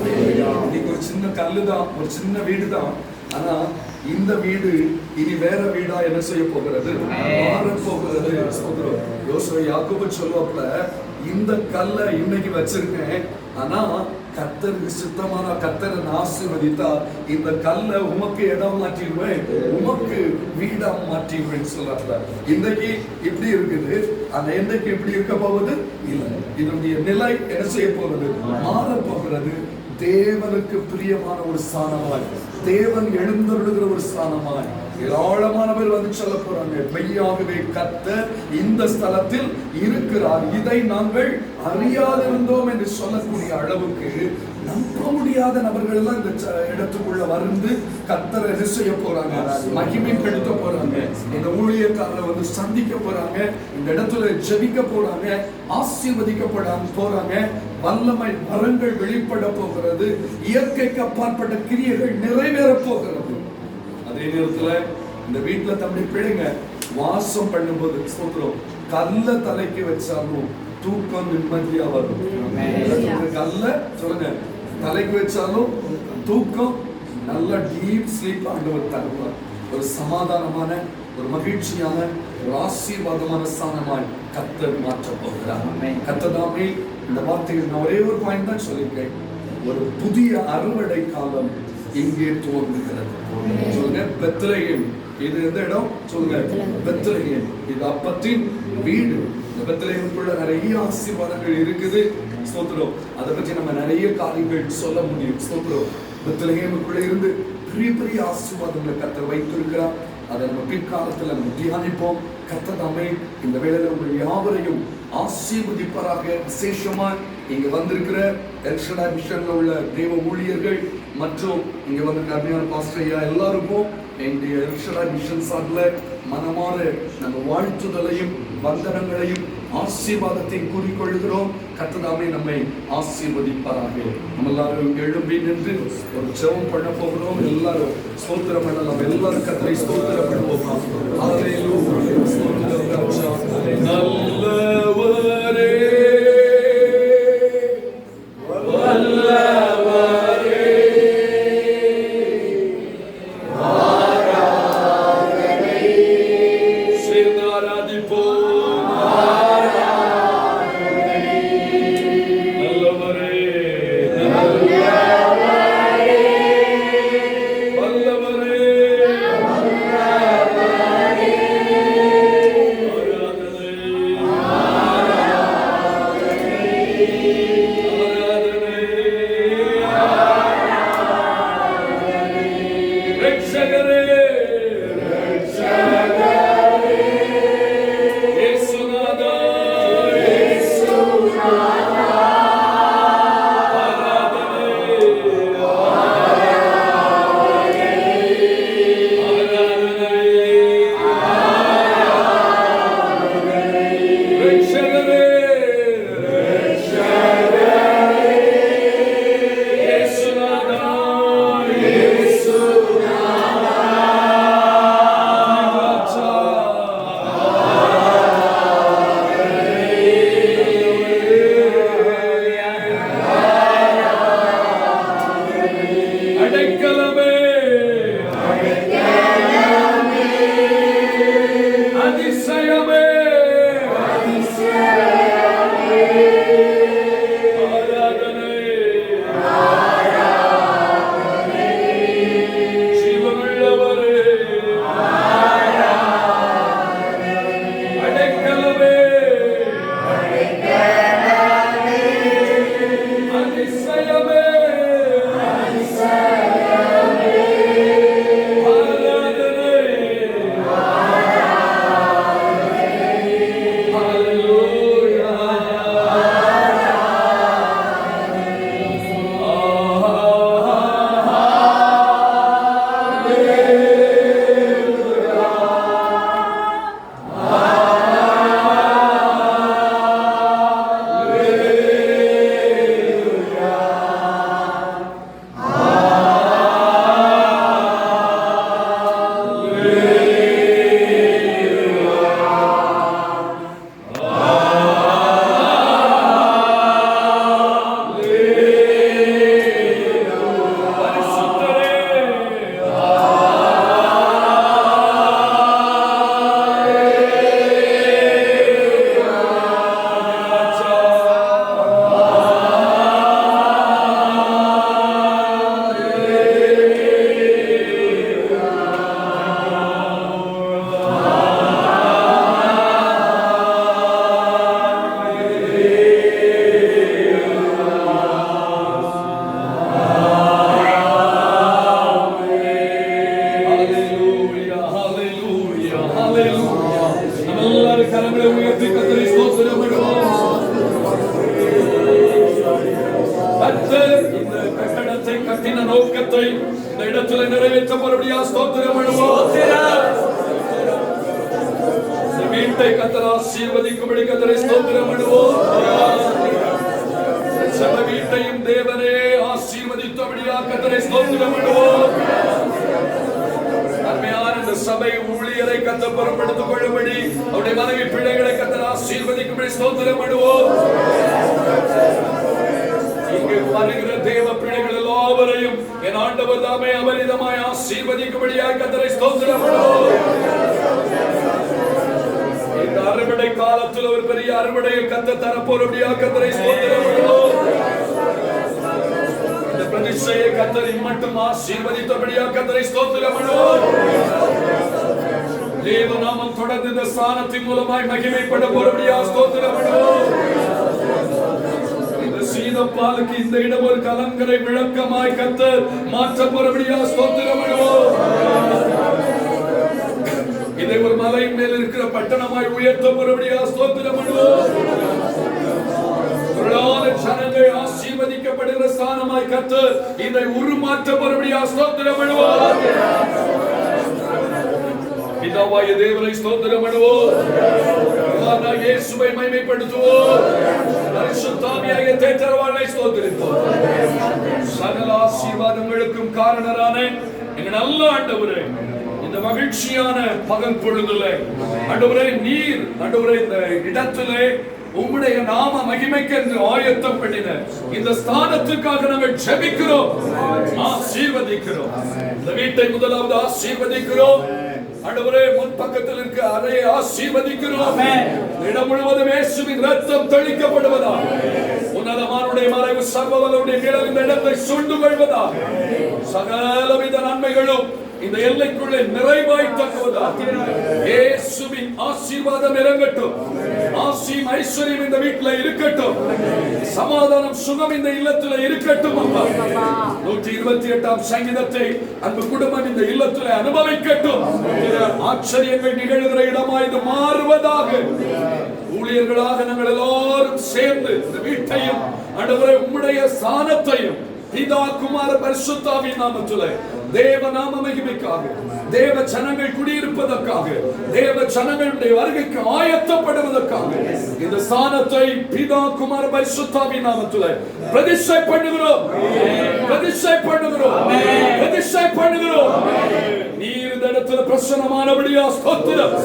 இன்னைக்கு ஒரு சின்ன கல்லுதான், ஒரு சின்ன வீடுதான். ஆனா இந்த வீடு இனி வேற வீடா என்ன செய்ய போகிறது, மாற போகிறது. ஸ்தோத்திரம். யோசுவா யாக்கோபு சொல்லுவாப்ல, இந்த கல்லை இன்னைக்கு வச்சிருக்கேன், ஆனா கர்த்தருக்கு சித்தமான கர்த்தரை ஆசீர்வதித்தா இந்த கல்லை உமக்கு இடம் மாற்றிடுவேன், உமக்கு வீடா மாற்றிடுவேன் சொல்றாங்க. இன்னைக்கு இப்படி இருக்குது, ஆனா என்னைக்கு இப்படி இருக்க போவது இல்லை. இதனுடைய நிலை என்ன செய்ய போகிறது, மாற போகிறது. தேவனுக்கு பிரியமான ஒரு ஸ்தானமாய், தேவன் எழுந்தருளுகிற ஒரு ஸ்தானமாய் ஏராளமானவர் வந்து சொல்ல போறாங்க, மெய்யாகவே கர்த்தர் இந்த ஸ்தலத்தில் இருக்கிறார், இதை நாங்கள் அறியாதிருந்தோம் என்று சொல்லக்கூடிய அளவுக்கு நம்ப முடியாத நபர்கள் எல்லாம் இந்த இடத்துக்குள்ள வந்து கர்த்தரை என்ன செய்ய போறாங்க, மகிமைப்படுத்த போறாங்க. இந்த ஊழியக்காரரை வந்து சந்திக்க போறாங்க, இந்த இடத்துல ஜெபிக்க போறாங்க, ஆசீர்வதிக்கப்பட போறாங்க. வல்லமை வரங்கள் வெளிப்பட போகிறது, இயற்கைக்கு அப்பாற்பட்ட கிரியைகள் நிறைவேற போகிறது. அதே நேரத்துல இந்த வீட்டுல தம்பி பிள்ளைங்க வாசம் பண்ணும்போது ஸ்தோத்திரம், கல்ல தலைக்கு வச்சாலும் தூக்கம் நிம்மதியா வரும். கல்ல சொல்லுங்க, தலைக்கு வச்சாலும் தூக்கம், நல்ல டீப் ஸ்லீப் ஆண்டவர் தருவார். ஒரு சமாதானமான, ஒரு மகிழ்ச்சியான, ஒரு ஆசீர்வாதமான ஸ்தானமாய் கர்த்தர் மாற்ற போகிறார். கர்த்ததாமே இந்த வார்த்தைகள் நான் ஒரே ஒரு பாயிண்ட் தான் சொல்லியிருக்கேன், ஒரு புதிய அறுவடை காலம் இங்கே துவங்குகிறது. சொல்லுங்க, பெத்லகேம். இது எந்த இடம் சொல்லுங்க, பெத்லகேம். இது அப்பத்தின் வீடு. இந்த பெத்லகேமுக்குள்ள நிறைய ஆசீர்வாதங்கள் இருக்குது. ஸ்தோத்திரம். அதை பற்றி நம்ம நிறைய காரியங்கள் சொல்ல முடியும். ஸ்தோத்திரம். பெத்லகேமுக்குள்ள இருந்து பெரிய பெரிய ஆசீர்வாதங்களை கர்த்தர் வைத்திருக்கிறார். அதை நம்ம பிற்காலத்தில் நம்ம தியானிப்போம். கர்த்தர் தாமே இந்த வேளையில உங்கள் யாவரையும் ஆசீர்வதிப்பாராக. விசேஷமா இங்க வந்திருக்கிற எல்ஷடா மிஷன்ல உள்ள தேவ ஊழியர்கள் மற்றும் இங்க வந்து கர்மியான பாஸ்டர் ஐயா எல்லாருக்கும் எங்களுடைய எல்ஷடா மிஷன் சார்பில் மனமாற நம்ம வாழ்த்துதலையும் வந்தனங்களையும் ஆசீர்வாதத்தையும் கூறிக்கொள்கிறோம். கர்த்தர் நம்மை ஆசீர்வதிப்பாராக. நம்ம எல்லாரும் எழும்பி நின்று ஒரு ஜெபம் பண்ண போகிறோம். எல்லாரும் ஸ்தோத்திரம் பண்ணலாம். எல்லாரும் கர்த்தரை ஸ்தோத்திரம் பண்ணுவோம். ஹல்லேலூயா. ஸ்தோத்திரம் ராஜா. நல்லவரே, ரட்சகரே, கர்த்தர் இந்த கட்டடத்தை கட்டின நோக்கத்தை இந்த இடத்துல நிறைவேற்ற போறபடியா ஸ்தோத்திரம் பண்ணுவோம். இந்த வீட்டை கர்த்தர் ஆசீர்வதிக்கும்படி கர்த்தரை ஸ்தோத்திரம் பண்ணுவோம். சப வீட்டையும் தேவனே ஆசீர்வதித்தபடியா கர்த்தரை ஸ்தோத்திரம் பண்ணுவோம். அருமையான இந்த சபை ஊழியரை கர்த்தர் பொறுப்படுத்திக் கொள்ளும்படி அவருடைய மனைவி பிள்ளைகளை கர்த்தர் ஆசீர்வதிக்கும்படி ஸ்தோத்திரம் பண்ணுவோம். இங்கு வருகிற தேவ பிள்ளைகள் எல்லாவரையும் என் ஆண்டவர் தாமே அபரிதமாய் ஆசீர்வதிக்கும்படியாக கர்த்தரை ஸ்தோத்திரம் பண்ணுவோம். இந்த அறுவடை காலத்தில் ஒரு பெரிய அறுவடையை கர்த்தர் தரப்போறபடியாக கர்த்தரை ஸ்தோத்திரம் பண்ணுவோம். இந்த பிரதிஷ்டையை கர்த்தர் இம்மட்டும் ஆசீர்வதித்தபடியாக கர்த்தரை ஸ்தோத்திரம் பண்ணுவோம். தேவ நாமம் தொடர்ந்து இந்த ஸ்தானத்தின் மூலமாய் மகிமைப்பட போறபடியாக ஸ்தோத்திரம் பண்ணுவோம். சீதப்பாலுக்கு இந்த இடம் ஒரு கலங்கரை விளக்கமாய் கர்த்தர் மாற்ற போறபடியா ஸ்தோத்திரம் பண்ணுவோம். இதை ஒரு மலையின் மேல் இருக்கிற பட்டணமாய் உயர்த்த போறபடியா ஸ்தோத்திரம் பண்ணுவோம். ஜனங்கள் ஆசீர்வதிக்கப்படுகிற ஸ்தானமாய் கர்த்தர் இதை உருமாற்ற போறபடியா ஸ்தோத்திரம் பண்ணுவோம். பிதாவாகிய தேவனை ஸ்தோத்திரம் பண்ணுவோம். இயேசுவை மகிமைப்படுத்துவோம். பரிசுத்தாவியாகிய தேற்றரவாளனை ஸ்தோத்திரிப்போம். சகல ஆசீர்வாதங்களுக்கும் காரணரான எங்கள் நல்ல ஆண்டவரே, இந்த மகிழ்ச்சியான பகல் பொழுதிலே ஆண்டவரே, நீர் ஆண்டவரே இந்த இடத்திலே உம்முடைய நாம மகிமைக்கு என்று ஆயத்தம் பண்ணின இந்த ஸ்தானத்துக்காக நாங்கள் ஜெபிக்கிறோம், ஆசீர்வதிக்கிறோம். இந்த வீட்டை முதலாவது ஆசீர்வதிக்கிறோம். ஆண்டவரே, முன் பக்கத்தில் இருக்க அறையை ஆசீர்வதிக்கிறோம். இடம் முழுவதும் இயேசுவின் ரத்தம் தெளிக்கப்படுவதாக, உன்னதமானுடைய மறைவு சர்வவல்லவருடைய நிழல் இந்த இடத்தை சூழ்ந்து கொள்வதாக, சகலவித நன்மைகளும் இந்த எல்லைக்குள்ளே நிறைவாய் தங்குவதாக. இயேசுவின் ஆசீர்வாதம் இறங்கட்டும். ஆசீம் ஐஸ்வர்யம் இந்த வீட்டில் இருக்கட்டும். சமாதானம் சுகம் இந்த இல்லத்தில் இருக்கட்டும். 128ஆம் சங்கீதத்தை அந்த குடும்பம் இந்த இல்லத்தில் அனுபவிக்கட்டும். ஆச்சரியங்கள் நிகழ்கிற இடமாய் இது மாறுவதாக. ஊழியர்களாக நாங்கள் எல்லாரும் சேர்ந்து இந்த வீட்டையும் ஆண்டவரே உம்முடைய ஸ்தானத்தையும் பிதா குமார பரிசுத்தாவின் நாமத்திலே தேவ நாம மகிமைக்காக, தேவ ஜனங்கள் குடியிருப்பதற்காக, தேவ ஜனங்களுடைய வருகைக்கு ஆயத்தப்படுவதற்காக இந்த ஸ்தானத்தை பிதா குமார பரிசுத்தாவின் நாமத்திலே பிரதிஷ்டை பண்ணுகிறோம், பிரதிஷ்டை பண்ணுகிறோம், பிரதிஷ்டை பண்ணுகிறோம். நீர் இந்த இடத்துல பிரசன்னமானபடியா ஸ்தோத்திரம்.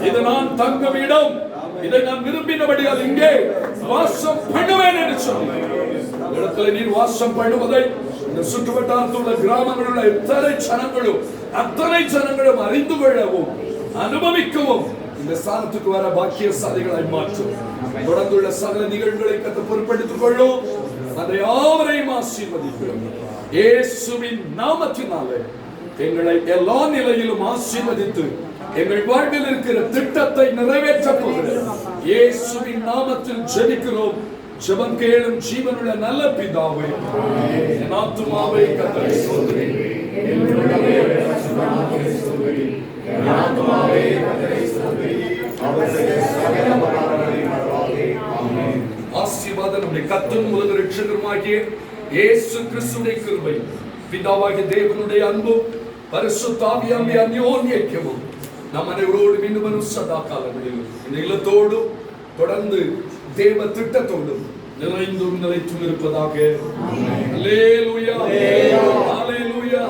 இது நான் தங்கும் இடம், இதை நான் விரும்பினபடியால் இங்கே வாசம் பண்ணுவேன் என்று சொல்லி இடத்துல நீர் வாசம் பண்ணுவதை இந்த சுற்றுவட்டாரத்தில் உள்ள கிராமங்களில் உள்ள அத்தனை ஜனங்களும் அறிந்து கொள்ளவும் அனுபவிக்கவும் இந்த ஸ்தானத்துக்கு வர பாக்கியசாலிகளாய் மாற்றும். தொடர்ந்துள்ள சகல நிகழ்வுகளை கற்று பொறுப்பெடுத்துக் கொள்ளும். அதை யாவரையும் ஆசீர்வதிக்கிறோம். இயேசுவின் நாமத்தினாலே எங்களை எல்லா நிலையிலும் ஆசீர்வதித்து எங்கள் வாழ்வில் இருக்கிற திட்டத்தை நிறைவேற்ற போகிறோம். இயேசுவின் நாமத்தில் ஜெபிக்கிறோம். ஜெபம் கேளும் ஜீவனுள்ள நல்ல பிதாவே, என் ஆத்துமாவே கர்த்தரை ஸ்தோத்திரி. ஆசீர்வாதம் நம்முடைய கர்த்தரும் உலக இரட்சகருமாகிய இயேசு கிறிஸ்துவின் கிருபை, பிதாவாகிய தேவனுடைய அன்பும் பரிசுத்த ஆவியானவருடைய அந்யோன்ய ஐக்கியமும் நம் அனைவரோடு இன்னும் சதா காலங்களில் இந்த இல்லத்தோடும் தொடர்ந்து தேவ திட்டத்தோடும் நிறைந்தும் நிலைத்தும் இருப்பதாக. அல்லேலூயா, அல்லேலூயா, அல்லேலூயா.